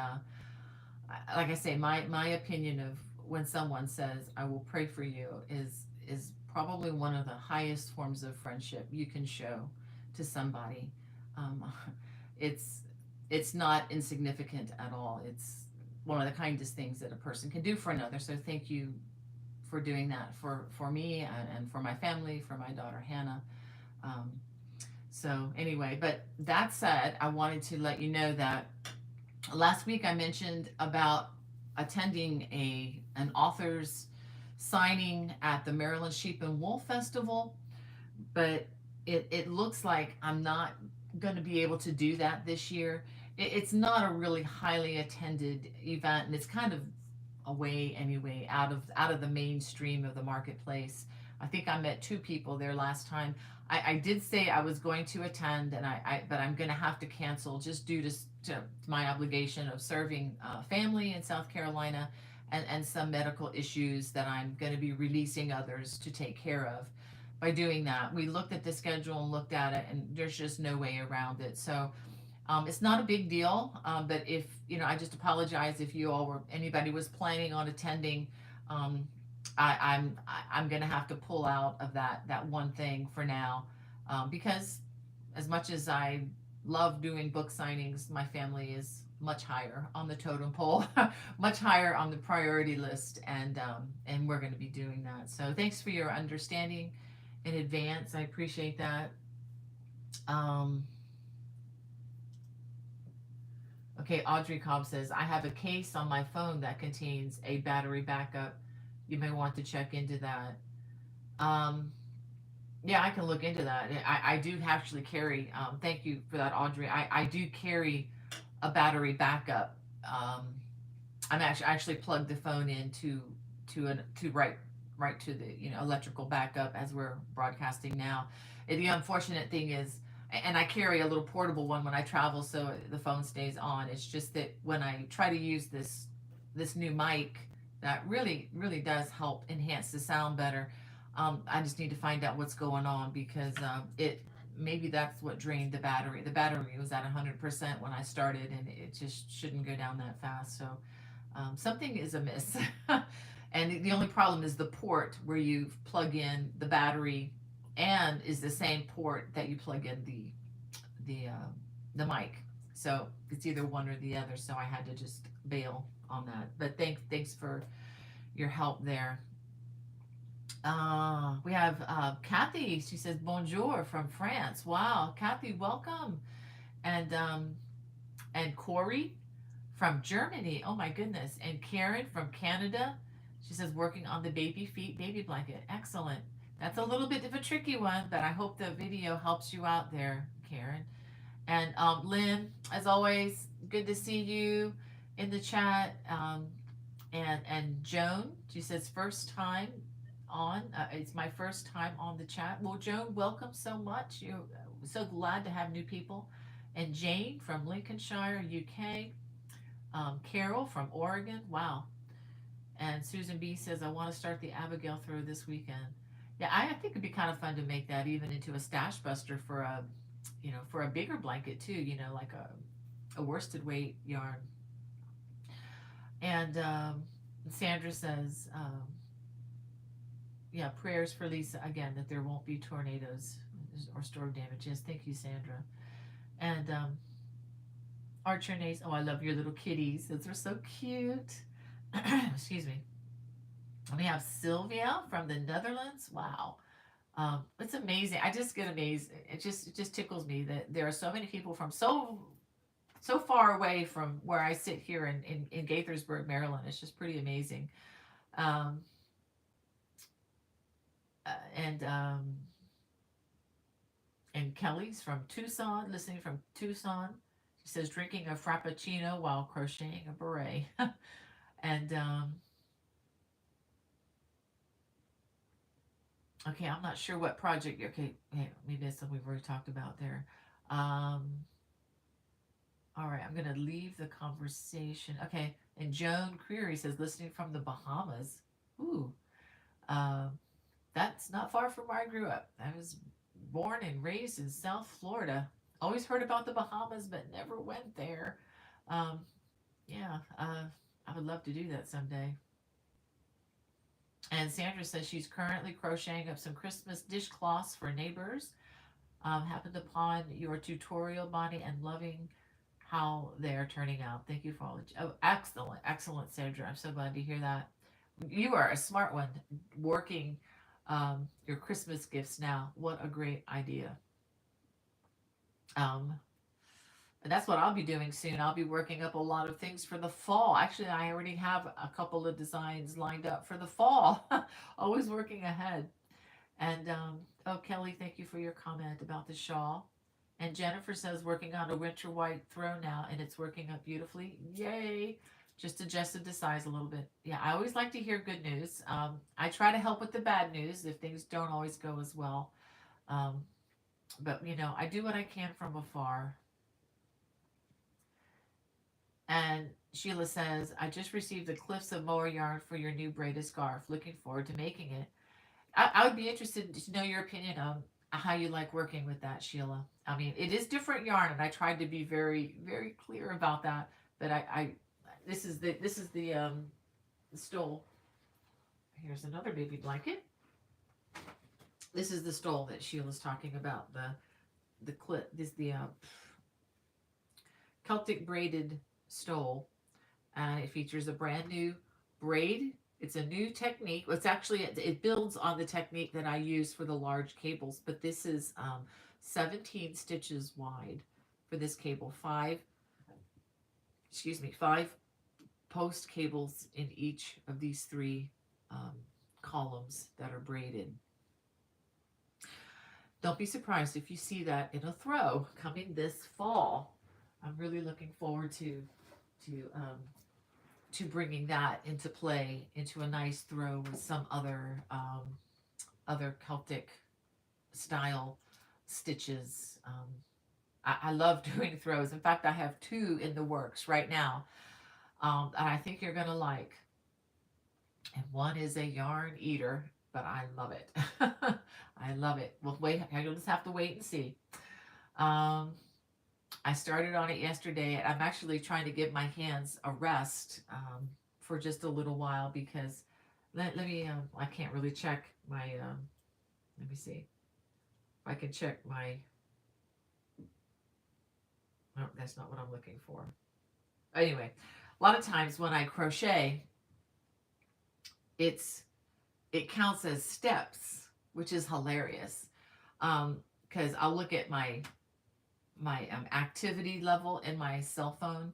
like I say, my opinion of when someone says I will pray for you is probably one of the highest forms of friendship you can show to somebody. Um, it's it's not insignificant at all. It's one of the kindest things that a person can do for another. So thank you for doing that for me and for my family, for my daughter Hannah. Um, so anyway, but that said, I wanted to let you know that last week I mentioned about attending an author's signing at the Maryland Sheep and Wool Festival, but it looks like I'm not going to be able to do that this year. It's not a really highly attended event, and it's kind of away anyway, out of the mainstream of the marketplace. I think I met 2 people there last time. I did say I was going to attend, and but I'm going to have to cancel just due to my obligation of serving family in South Carolina, and some medical issues that I'm going to be releasing others to take care of. By doing that, we looked at the schedule and looked at it, and there's just no way around it. So it's not a big deal, but if I just apologize if anybody was planning on attending. I'm gonna have to pull out of that one thing for now, because as much as I love doing book signings, my family is much higher on the totem pole, much higher on the priority list, and we're going to be doing that. So thanks for your understanding in advance. I appreciate that. Um, Okay, Audrey Cobb says, I have a case on my phone that contains a battery backup. You may want to check into that. Um, yeah, I can look into that. I do actually carry, thank you for that, Audrey. I do carry a battery backup. I'm actually plugged the phone in to right to the electrical backup as we're broadcasting now. The unfortunate thing is, and I carry a little portable one when I travel, so the phone stays on. It's just that when I try to use this new mic, that really does help enhance the sound better. I just need to find out what's going on, because it maybe that's what drained the battery. The battery was at 100% when I started, and it just shouldn't go down that fast. So something is amiss. And the only problem is the port where you plug in the battery, and is the same port that you plug in the mic. So it's either one or the other. So I had to just bail on that. But thanks for your help there. We have Kathy. She says bonjour from France. Wow, Kathy, welcome. And Corey from Germany. Oh my goodness. And Karen from Canada. She says working on the baby feet baby blanket. Excellent. That's a little bit of a tricky one, but I hope the video helps you out there, Karen. And Lynn, as always, good to see you in the chat. And Joan, she says first time on. It's my first time on the chat. Well, Joan, welcome so much. You're so glad to have new people. And Jane from Lincolnshire, UK. Carol from Oregon. Wow. And Susan B says, I want to start the Abigail throw this weekend. Yeah, I think it'd be kind of fun to make that even into a stash buster for a, for a bigger blanket too, like a worsted weight yarn. And Sandra says, yeah, prayers for Lisa again, that there won't be tornadoes or storm damage. Yes, thank you, Sandra. And Archer Nace, oh, I love your little kitties. Those are so cute. Excuse me. We have Sylvia from the Netherlands. Wow. It's amazing. I just get amazed. It just tickles me that there are so many people from so far away from where I sit here in Gaithersburg, Maryland. It's just pretty amazing. Um, and Kelly's from Tucson, listening from Tucson. She says drinking a frappuccino while crocheting a beret. And okay, I'm not sure what project. Okay, hey, maybe that's something we've already talked about there. All right, I'm gonna leave the conversation. Okay, and Joan Creary says listening from the Bahamas. Ooh, uh, that's not far from where I grew up. I was born and raised in South Florida. Always heard about the Bahamas, but never went there. Um, yeah, I would love to do that someday. And Sandra says she's currently crocheting up some Christmas dishcloths for neighbors. Happened upon your tutorial, Bonnie, and loving how they are turning out. Thank you for all the. Oh, excellent, excellent, Sandra. I'm so glad to hear that. You are a smart one, working your Christmas gifts now. What a great idea. Um, and that's what I'll be doing soon. I'll be working up a lot of things for the fall. Actually, I already have a couple of designs lined up for the fall. Always working ahead. And oh, Kelly, thank you for your comment about the shawl. And Jennifer says working on a winter white throw now, and it's working up beautifully. Yay! Just adjusted the size a little bit. Yeah, I always like to hear good news. I try to help with the bad news if things don't always go as well. Um, but I do what I can from afar. And Sheila says, I just received the Cliffs of Moher yarn for your new braided scarf. Looking forward to making it. I would be interested to know your opinion on how you like working with that, Sheila. I mean, it is different yarn, and I tried to be very, very clear about that. But this is the stole. Here's another baby blanket. This is the stole that Sheila's talking about. The clip. This the Celtic braided stole. It features a brand new braid. It's a new technique. It's actually, it builds on the technique that I use for the large cables, but this is 17 stitches wide for this cable. Five post cables in each of these three columns that are braided. Don't be surprised if you see that in a throw coming this fall. I'm really looking forward to bringing that into play into a nice throw with some other Celtic style stitches. I love doing throws. In fact, I have two in the works right now that I think you're gonna like. And one is a yarn eater, but I love it. I love it. Well, wait, you'll just have to wait and see. I started on it yesterday, and I'm actually trying to give my hands a rest for just a little while because let me, I can't really check my, let me see. If I can check my, no, that's not what I'm looking for. Anyway, a lot of times when I crochet, it counts as steps, which is hilarious. Because I'll look at my activity level in my cell phone,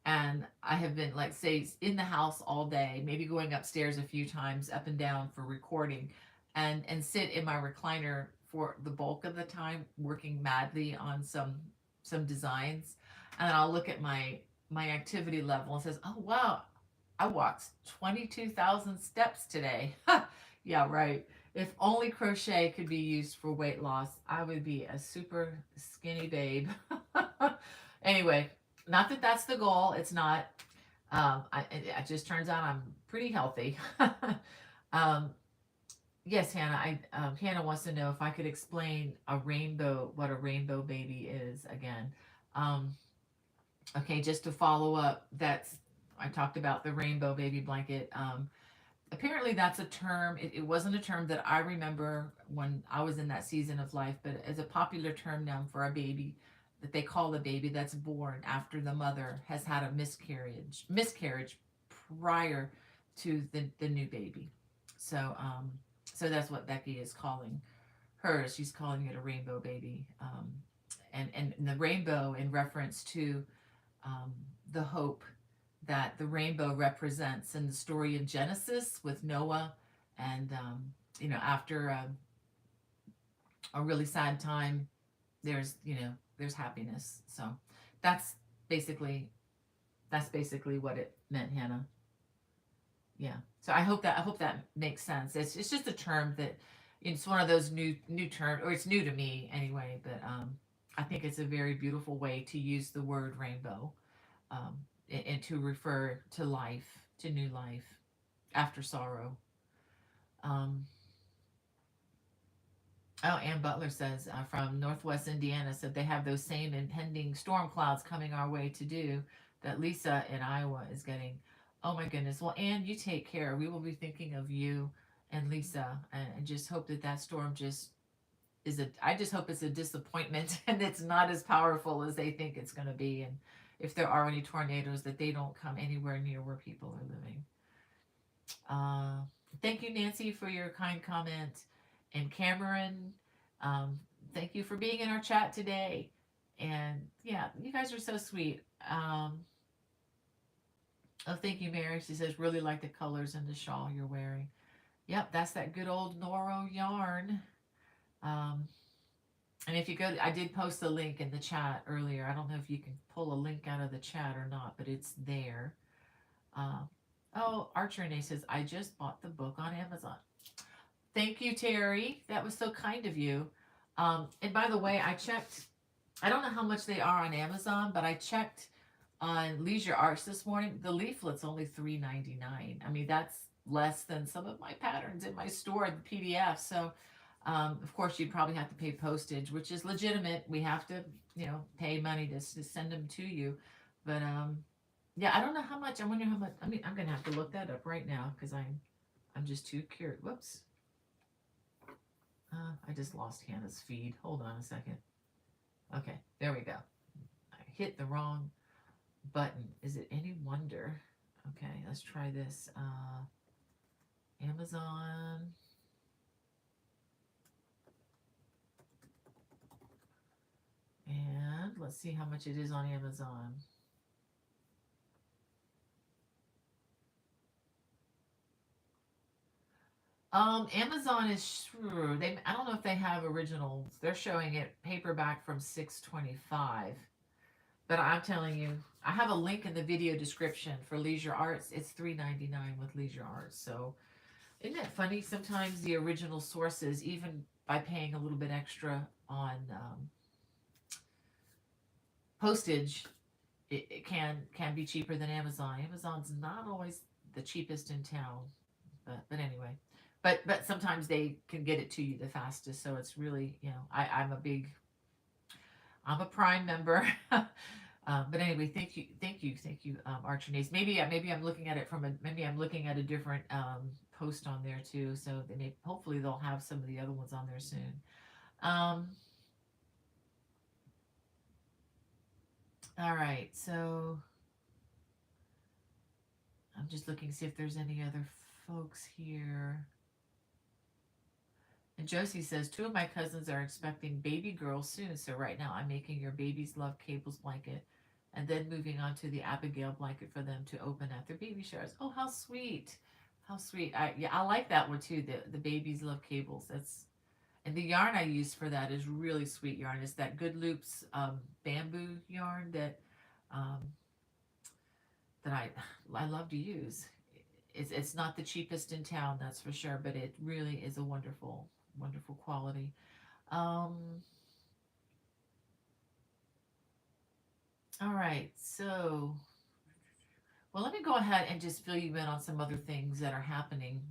And I have been, like, say, in the house all day, maybe going upstairs a few times up and down for recording, and sit in my recliner for the bulk of the time working madly on some designs. And then I'll look at my activity level and says, "Oh wow, I walked 22,000 steps today." Yeah, right. If only crochet could be used for weight loss, I would be a super skinny babe. Anyway, not that that's the goal. It's not. It just turns out I'm pretty healthy. um, yes, Hannah. Hannah wants to know if I could explain what a rainbow baby is again. Um, okay, just to follow up, I talked about the rainbow baby blanket. Apparently that's a term. It wasn't a term that I remember when I was in that season of life, but as a popular term now for a baby that they call a baby that's born after the mother has had a miscarriage prior to the new baby. So so that's what Becky is calling hers. She's calling it a rainbow baby. And the rainbow in reference to the hope that the rainbow represents in the story in Genesis with Noah, and after a really sad time, there's happiness. So that's basically that's basically what it meant, Hannah. Yeah. So I hope that makes sense. It's just a term that it's one of those new terms, or it's new to me anyway. But I think it's a very beautiful way to use the word rainbow, and to refer to life, to new life after sorrow. Um, oh, Ann Butler says from Northwest Indiana, said they have those same impending storm clouds coming our way to do that Lisa in Iowa is getting. Oh my goodness. Well, Ann, you take care. We will be thinking of you and Lisa, and just hope that that storm just I just hope it's a disappointment and it's not as powerful as they think it's going to be. And if there are any tornadoes, that they don't come anywhere near where people are living. Uh, Thank you, Nancy, for your kind comment. And Cameron, um, thank you for being in our chat today. And yeah, you guys are so sweet. Oh, thank you, Mary. She says, really like the colors in the shawl you're wearing. Yep, that's that good old Noro yarn. Um, and if you go, I did post a link in the chat earlier. I don't know if you can pull a link out of the chat or not, but it's there. Uh, oh, Archer Renee says, I just bought the book on Amazon. Thank you, Terry. That was so kind of you. And by the way, I checked, I don't know how much they are on Amazon, but I checked on Leisure Arts this morning. The leaflet's only $3.99. I mean, that's less than some of my patterns in my store, the PDF. So, of course, you'd probably have to pay postage, which is legitimate. We have to, pay money to send them to you. But yeah, I don't know how much. I wonder how much. I mean, I'm gonna have to look that up right now because I'm just too curious. Whoops. I just lost Hannah's feed. Hold on a second. Okay, there we go. I hit the wrong button. Is it any wonder? Okay, let's try this. Amazon. And let's see how much it is on Amazon. Amazon is sure they. I don't know if they have originals. They're showing it paperback from 625. But I'm telling you, I have a link in the video description for Leisure Arts. It's $3.99 with Leisure Arts. So isn't that funny? Sometimes the original sources, even by paying a little bit extra on postage, it can be cheaper than Amazon. Amazon's not always the cheapest in town, but anyway. But sometimes they can get it to you the fastest. So it's really, I'm a Prime member. But anyway, thank you, Archinace. Maybe I'm looking at it maybe I'm looking at a different post on there too. So hopefully they'll have some of the other ones on there soon. All right, so I'm just looking to see if there's any other folks here. And Josie says, two of my cousins are expecting baby girls soon. So right now I'm making your baby's love cables blanket and then moving on to the Abigail blanket for them to open at their baby showers. Oh, how sweet. How sweet. I like that one too. The babies love cables. That's and the yarn I use for that is really sweet yarn. It's that Good Loops bamboo yarn um, that I love to use. It's not the cheapest in town, that's for sure, but it really is a wonderful quality. Um, all right, so well, let me go ahead and just fill you in on some other things that are happening.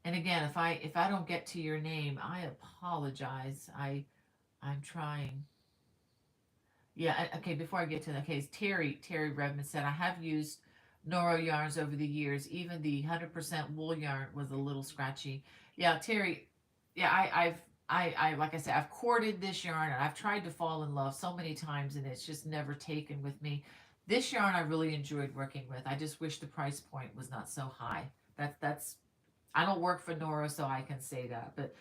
And again, if I don't get to your name, I apologize. I'm trying. Yeah, okay, before I get to that case, Terry Redmond said, I have used Noro yarns over the years. Even the 100% wool yarn was a little scratchy. Yeah, Terry, yeah, I like I said, I've courted this yarn and I've tried to fall in love so many times and it's just never taken with me. This yarn I really enjoyed working with. I just wish the price point was not so high. That's I don't work for Nora, so I can say that. But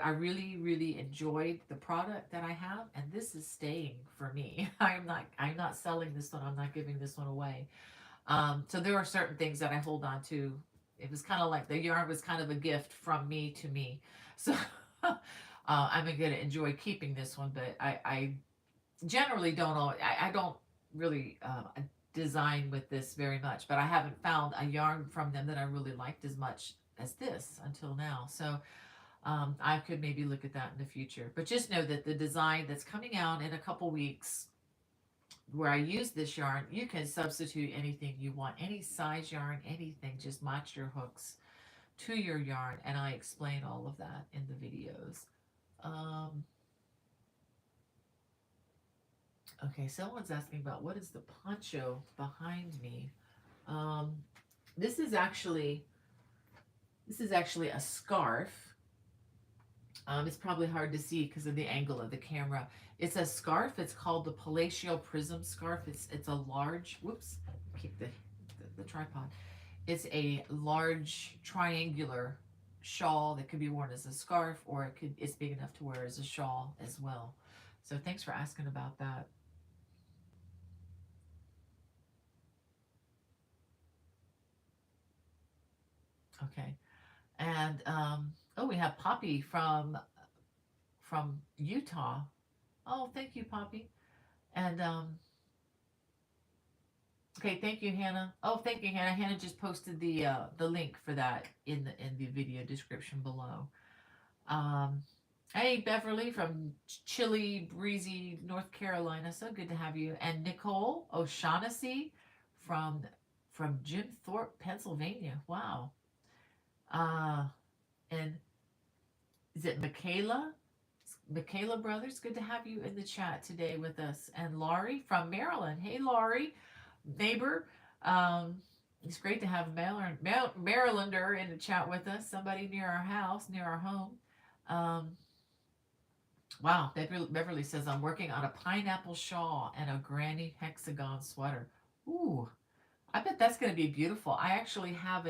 I really enjoyed the product that I have, and this is staying for me. I'm not selling this one. I'm not giving this one away. So there are certain things that I hold on to. It was kind of like the yarn was kind of a gift from me to me. So I'm going to enjoy keeping this one, but I generally don't always, I don't really design with this very much, but I haven't found a yarn from them that I really liked as much as this until now. So I could maybe look at that in the future. But just know that the design that's coming out in a couple weeks, where I use this yarn, you can substitute anything you want, any size yarn, anything. Just match your hooks to your yarn, and I explain all of that in the videos. Um, okay, someone's asking about what is the poncho behind me. Um, this is actually a scarf. It's probably hard to see because of the angle of the camera. It's a scarf. It's called the Palacio Prism scarf. It's a large. Whoops, keep the tripod. It's a large triangular shawl that could be worn as a scarf, or it's big enough to wear as a shawl as well. So thanks for asking about that. Okay, and oh, we have Poppy from Utah. Oh, thank you, Poppy. And okay, thank you, Hannah. Oh, thank you, Hannah. Hannah just posted the link for that in the video description below. Um, hey, Beverly from chilly, breezy North Carolina. So good to have you. And Nicole O'Shaughnessy from Jim Thorpe, Pennsylvania. Wow. Uh, and is it Michaela? Michaela Brothers, good to have you in the chat today with us. And Laurie from Maryland. Hey, Laurie, neighbor. It's great to have a Marylander in the chat with us, somebody near our house, near our home. Um, wow, Beverly says, I'm working on a pineapple shawl and a granny hexagon sweater. Ooh, I bet that's going to be beautiful. I actually have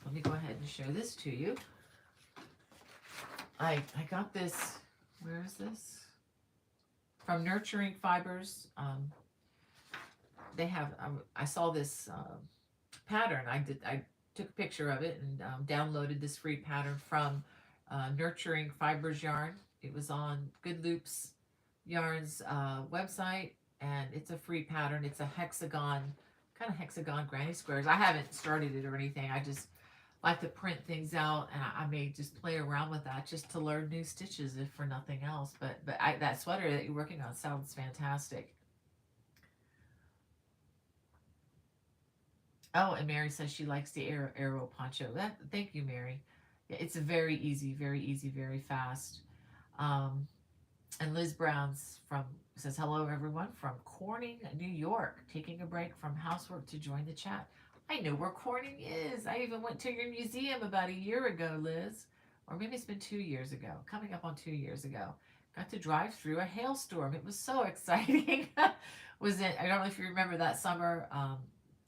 let me go ahead and show this to you. I got this, where is this? From Nurturing Fibers. They have, I saw this pattern. I took a picture of it and downloaded this free pattern from Nurturing Fibers Yarn. It was on Good Loops Yarn's website, and it's a free pattern. It's a hexagon, kind of hexagon granny squares. I haven't started it or anything. I just like to print things out, and I may just play around with that just to learn new stitches, if for nothing else. But that sweater that you're working on sounds fantastic. Oh, and Mary says she likes the arrow poncho. Thank you, Mary. Yeah, it's a very easy, very fast. Um, and Liz Brown's from says hello everyone from Corning, New York, taking a break from housework to join the chat. I know where Corning is. I even went to your museum about a year ago, Liz, or maybe it's been 2 years ago, coming up on 2 years ago. Got to drive through a hailstorm. It was so exciting. Was it? I don't know if you remember that summer.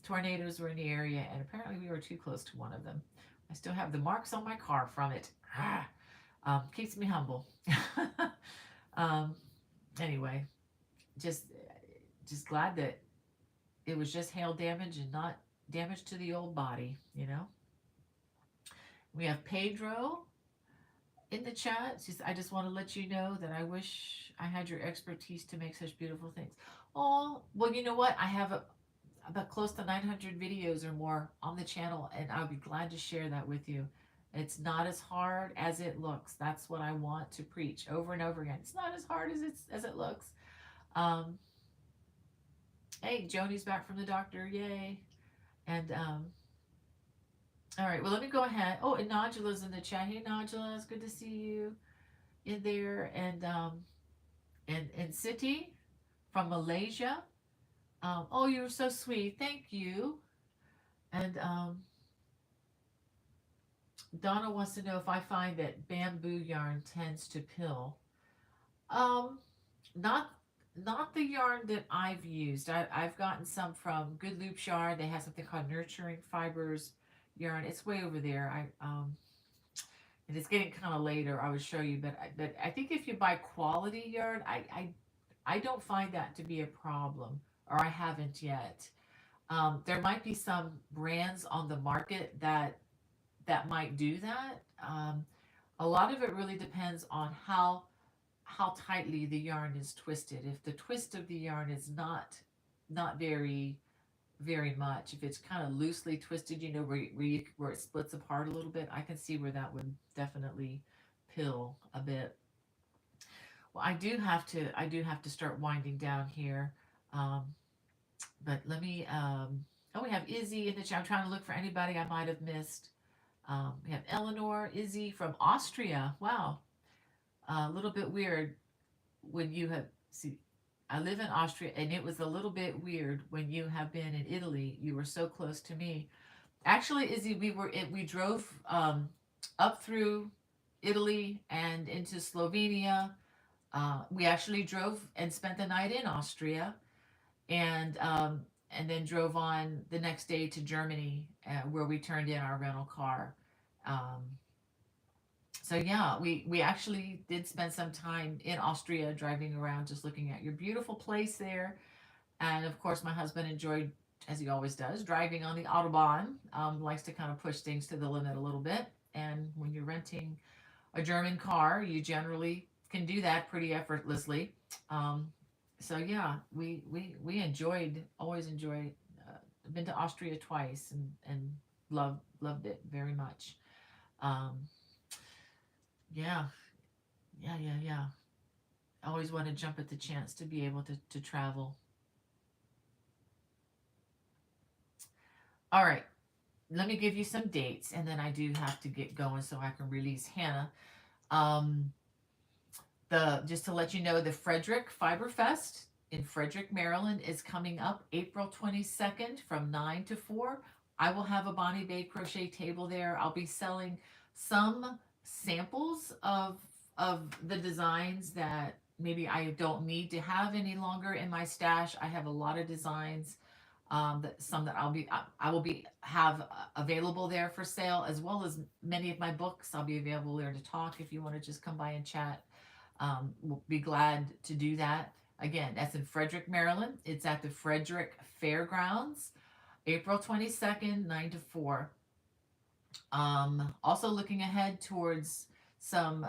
Tornadoes were in the area, and apparently we were too close to one of them. I still have the marks on my car from it. Keeps me humble. um, anyway, just just glad that it was just hail damage and not damage to the old body, you know. We have Pedro in the chat. She's, I just want to let you know that I wish I had your expertise to make such beautiful things. Oh, well, you know what? I have about close to 900 videos or more on the channel, and I'll be glad to share that with you. It's not as hard as it looks. That's what I want to preach over and over again. It's not as hard as it looks. Um, hey, Joni's back from the doctor. Yay. And all right, well, let me go ahead. Oh, and Nodula's in the chat. Hey, Nodula, it's good to see you in there. And Siti from Malaysia. Oh, you're so sweet. Thank you. And Donna wants to know if I find that bamboo yarn tends to pill. Um, not not the yarn that I've used. I've gotten some from Good Loops Yarn. They have something called Nurturing Fibers yarn. It's way over there. And it's getting kind of later. I would show you, but I think if you buy quality yarn, I don't find that to be a problem, or I haven't yet. There might be some brands on the market that might do that. A lot of it really depends on how tightly the yarn is twisted. If the twist of the yarn is not very much, if it's kind of loosely twisted, you know, where it splits apart a little bit, I can see where that would definitely pill a bit. Well, I do have to start winding down here. Um, but let me oh, we have Izzy in the chat. I'm trying to look for anybody I might have missed. We have Eleanor, Izzy from Austria. Wow. A little bit weird when you have see I live in Austria, and it was a little bit weird when you have been in Italy. You were so close to me. Actually, Izzy, we drove up through Italy and into Slovenia. We actually drove and spent the night in Austria, and then drove on the next day to Germany, where we turned in our rental car. Um, so yeah, we actually did spend some time in Austria driving around, just looking at your beautiful place there. And of course, my husband enjoyed, as he always does, driving on the Autobahn. Likes to kind of push things to the limit a little bit. And when you're renting a German car, you generally can do that pretty effortlessly. Um, so yeah, we enjoyed, always enjoyed. Been to Austria twice, and loved it very much. Um, yeah, yeah. I always want to jump at the chance to be able to travel. All right, let me give you some dates, and then I do have to get going so I can release Hannah. Um, the Just to let you know, the Frederick Fiber Fest in Frederick, Maryland is coming up April 22nd from 9 to 4. I will have a Bonnie Bay crochet table there. I'll be selling some samples of the designs that maybe I don't need to have any longer in my stash. I have a lot of designs, that some that I will be have available there for sale, as well as many of my books. I'll be available there to talk if you want to just come by and chat. We'll be glad to do that. Again, that's in Frederick, Maryland. It's at the Frederick Fairgrounds, April 22nd, 9 to 4. Also looking ahead towards some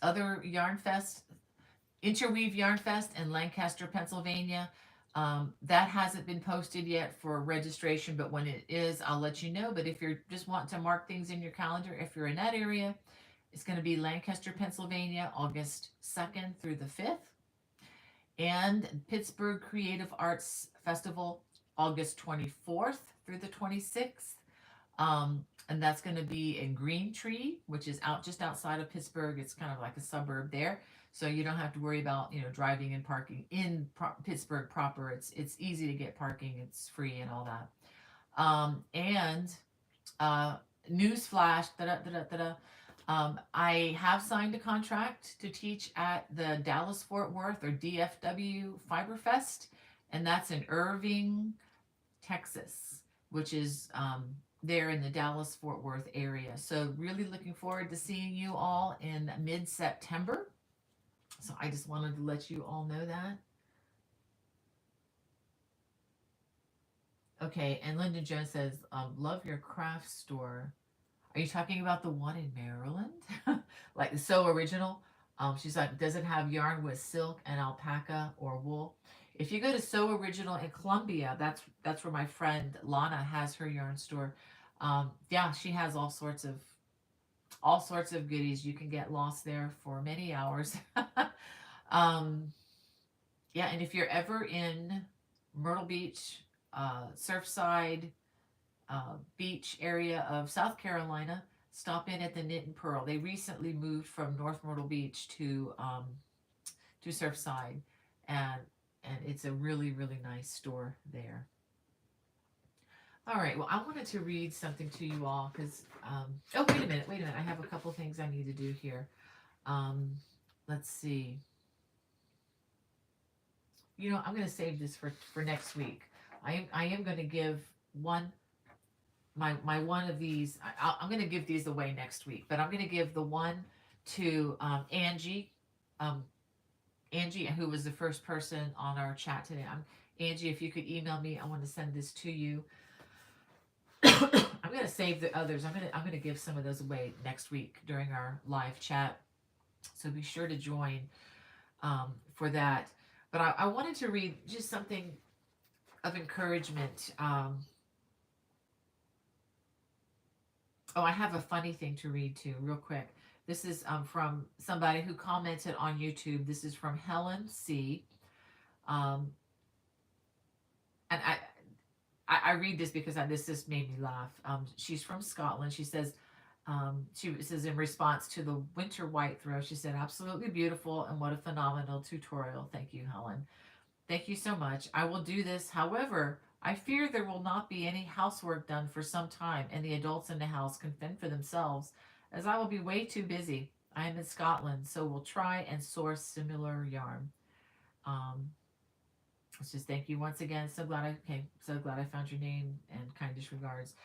other Yarn Fest, Interweave Yarn Fest in Lancaster, Pennsylvania. That hasn't been posted yet for registration, but when it is, I'll let you know. But if you're just wanting to mark things in your calendar, if you're in that area, it's going to be Lancaster, Pennsylvania, August 2nd through the 5th. And Pittsburgh Creative Arts Festival, August 24th through the 26th. And that's going to be in Green Tree, which is out just outside of Pittsburgh. It's kind of like a suburb there, so you don't have to worry about driving and parking in Pittsburgh proper. It's easy to get parking. It's free and all that. And news flash. I have signed a contract to teach at the Dallas Fort Worth, or DFW Fiber Fest, and that's in Irving, Texas, which is there in the Dallas Fort Worth area. So really looking forward to seeing you all in mid-September. So I just wanted to let you all know that. Okay, and Linda Jones says, love your craft store. Are you talking about the one in Maryland? Like So Original? She's like, does it have yarn with silk and alpaca or wool? If you go to So Original in Columbia, that's where my friend Lana has her yarn store. Yeah, she has all sorts of goodies. You can get lost there for many hours. um, yeah, and if you're ever in Myrtle Beach, Surfside, beach area of South Carolina, stop in at the Knit and Pearl. They recently moved from North Myrtle Beach to Surfside, and it's a really really nice store there. All right. Well, I wanted to read something to you all because oh, wait a minute. I have a couple things I need to do here. Um, let's see. I'm going to save this for next week. I am going to give one my one of these. I'm going to give these away next week, but I'm going to give the one to Angie. Um, Angie, who was the first person on our chat today. Angie, if you could email me, I want to send this to you. I'm going to save the others. I'm going to give some of those away next week during our live chat. So be sure to join for that. But I wanted to read just something of encouragement. Oh, I have a funny thing to read too, real quick. This is from somebody who commented on YouTube. This is from Helen C. Um, and I read this because this just made me laugh. She's from Scotland. She says in response to the winter white throw, she said, absolutely beautiful and what a phenomenal tutorial. Thank you, Helen. Thank you so much. I will do this. However, I fear there will not be any housework done for some time, and the adults in the house can fend for themselves, as I will be way too busy. I am in Scotland, so we'll try and source similar yarn. Um, let's just thank you once again. So glad I found your name and kindest regards.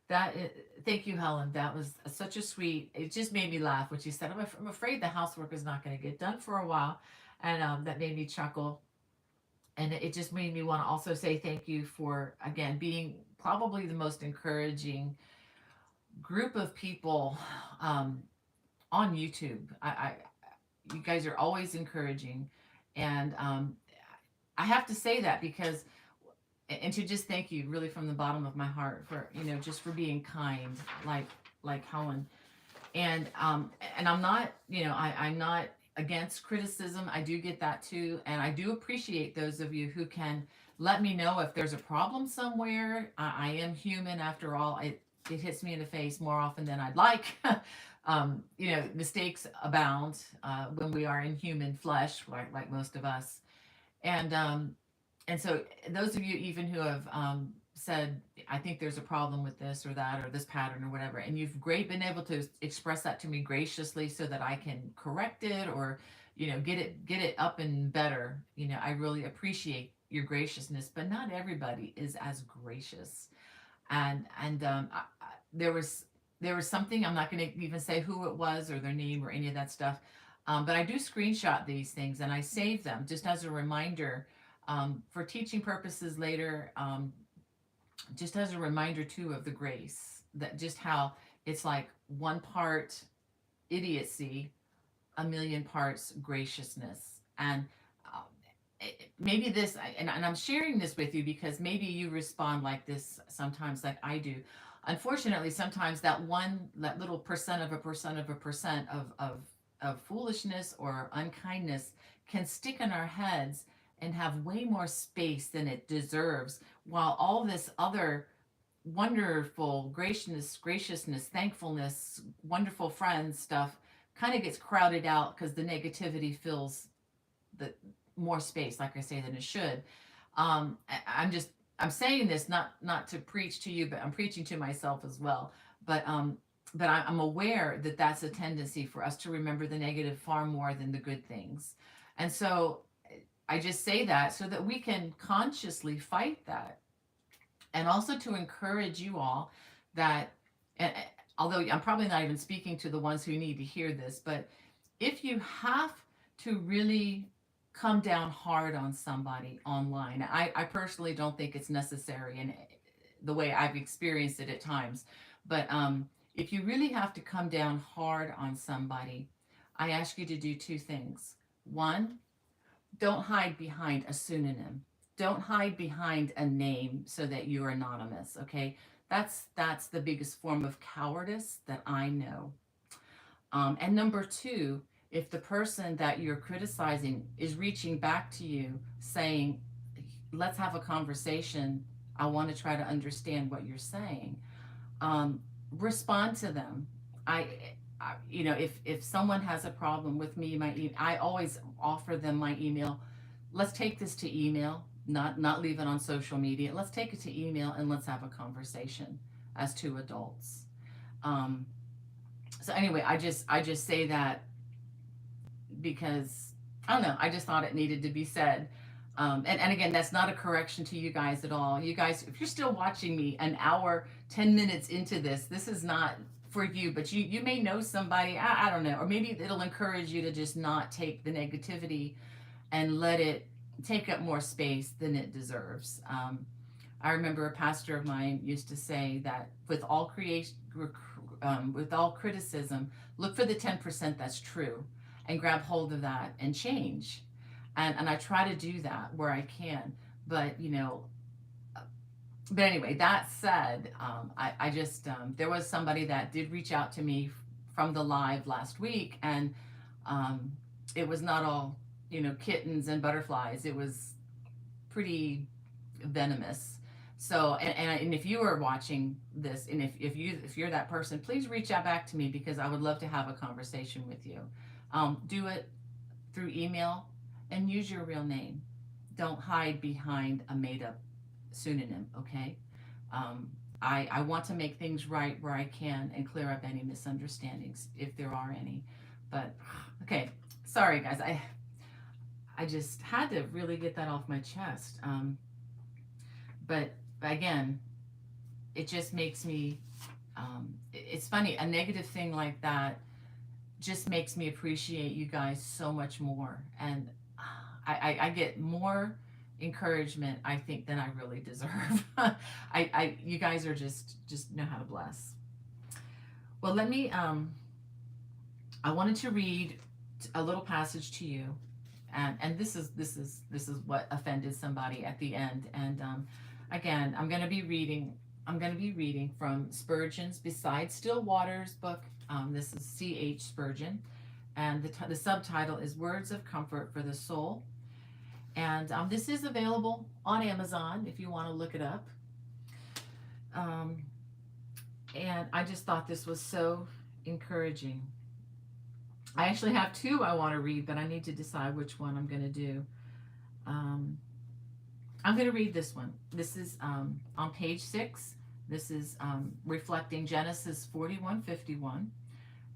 Thank you, Helen. That was such a sweet. It just made me laugh when she said, I'm afraid the housework is not going to get done for a while," and that made me chuckle. And it just made me want to also say thank you for again being probably the most encouraging group of people um, on YouTube. You guys are always encouraging, and I have to say that because and to just thank you really from the bottom of my heart for just for being kind, like Helen. And I'm not, I'm not against criticism. I do get that too, and I do appreciate those of you who can let me know if there's a problem somewhere. I am human after all. It hits me in the face more often than I'd like. Mistakes abound when we are in human flesh, like most of us. And so those of you even who have said, I think there's a problem with this or that or this pattern or whatever, and you've been able to express that to me graciously so that I can correct it or get it up and better. I really appreciate your graciousness, but not everybody is as gracious. And there was something. I'm not going to even say who it was or their name or any of that stuff. But I do screenshot these things and I save them just as a reminder for teaching purposes later, just as a reminder too of the grace, that just how it's like one part idiocy, a million parts graciousness. And maybe and I'm sharing this with you because maybe you respond like this sometimes, like I do. Unfortunately, sometimes that little percent of a percent of a percent of foolishness or unkindness can stick in our heads and have way more space than it deserves, while all this other wonderful graciousness, thankfulness, wonderful friends stuff kind of gets crowded out because the negativity fills the more space, like I say, than it should. I'm saying this not to preach to you, but I'm preaching to myself as well. But I'm aware that that's a tendency for us to remember the negative far more than the good things, and so I just say that so that we can consciously fight that, and also to encourage you all that. And although I'm probably not even speaking to the ones who need to hear this, but if you have to really come down hard on somebody online, I personally don't think it's necessary, and the way I've experienced it at times. But if you really have to come down hard on somebody, I ask you to do two things. One, don't hide behind a pseudonym. Don't hide behind a name so that you're anonymous, okay? That's the biggest form of cowardice that I know. And number two, if the person that you're criticizing is reaching back to you saying, let's have a conversation, I want to try to understand what you're saying, um, respond to them. If someone has a problem with me, I always offer them my email. Let's take this to email, not leave it on social media. Let's take it to email and let's have a conversation as two adults. Um, so anyway, I just say that because I don't know. I just thought it needed to be said. And again, that's not a correction to you guys at all. You guys, if you're still watching me an hour, 10 minutes into this is not for you, but you may know somebody, I don't know, or maybe it'll encourage you to just not take the negativity and let it take up more space than it deserves. I remember a pastor of mine used to say that with all criticism, look for the 10% that's true and grab hold of that and change. And I try to do that where I can. But, but anyway, that said, I just, there was somebody that did reach out to me from the live last week, and it was not all, kittens and butterflies. It was pretty venomous. So, and if you are watching this, and if you're that person, please reach out back to me because I would love to have a conversation with you. Do it through email and use your real name. Don't hide behind a made up pseudonym, okay? I want to make things right where I can and clear up any misunderstandings if there are any. But, okay, sorry guys, I just had to really get that off my chest. But again, it just makes me, it's funny, a negative thing like that just makes me appreciate you guys so much more. And I get more encouragement, I think, than I really deserve. You guys are just know how to bless. Well, let me, I wanted to read a little passage to you. And this is what offended somebody at the end. And again, I'm going to be reading from Spurgeon's Beside Still Waters book. This is C.H. Spurgeon, and the subtitle is Words of Comfort for the Soul. And this is available on Amazon if you want to look it up. And I just thought this was so encouraging. I actually have two I want to read, but I need to decide which one I'm going to do. I'm going to read this one. This is on page 6. This is reflecting Genesis 41:51,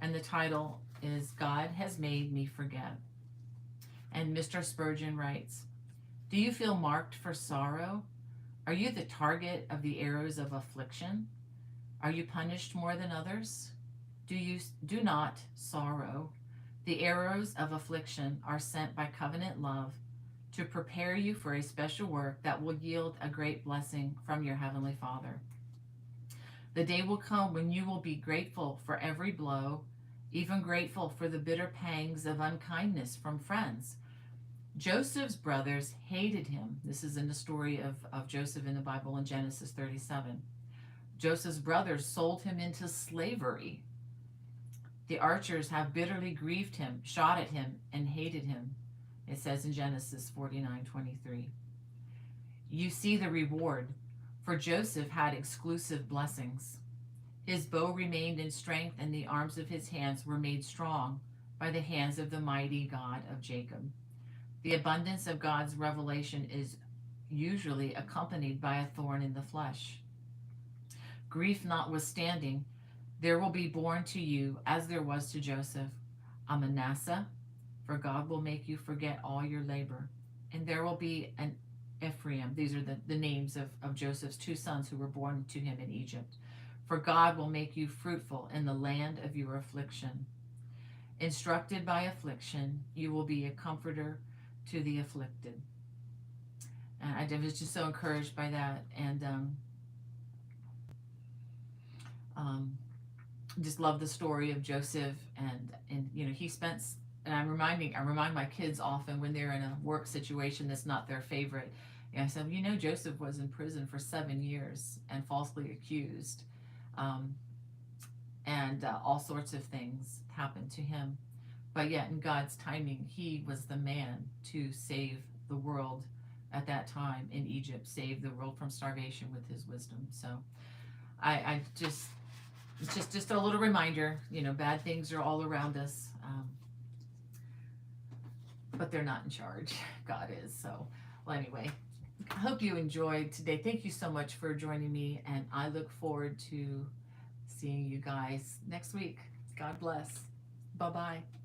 and the title is God Has Made Me Forget. And Mr. Spurgeon writes, do you feel marked for sorrow? Are you the target of the arrows of affliction? Are you punished more than others? Do not sorrow. The arrows of affliction are sent by covenant love to prepare you for a special work that will yield a great blessing from your Heavenly Father. The day will come when you will be grateful for every blow, even grateful for the bitter pangs of unkindness from friends. Joseph's brothers hated him. This is in the story of Joseph in the Bible in Genesis 37. Joseph's brothers sold him into slavery. The archers have bitterly grieved him, shot at him, and hated him. It says in Genesis 49:23. You see the reward, for Joseph had exclusive blessings. His bow remained in strength, and the arms of his hands were made strong by the hands of the mighty God of Jacob. The abundance of God's revelation is usually accompanied by a thorn in the flesh. Grief notwithstanding, there will be born to you, as there was to Joseph, a Manasseh, for God will make you forget all your labor. And there will be an Ephraim. These are the names of Joseph's two sons who were born to him in Egypt. For God will make you fruitful in the land of your affliction. Instructed by affliction, you will be a comforter to the afflicted. And I was just so encouraged by that. And Um, just love the story of Joseph, and you know, he spent, and I remind my kids often when they're in a work situation that's not their favorite. And I said, you know, Joseph was in prison for 7 years and falsely accused, um, and all sorts of things happened to him. But yet, in God's timing, he was the man to save the world at that time in Egypt, save the world from starvation with his wisdom. So I just, it's just a little reminder, you know, bad things are all around us, but they're not in charge. God is. So, well, anyway, I hope you enjoyed today. Thank you so much for joining me, and I look forward to seeing you guys next week. God bless. Bye bye.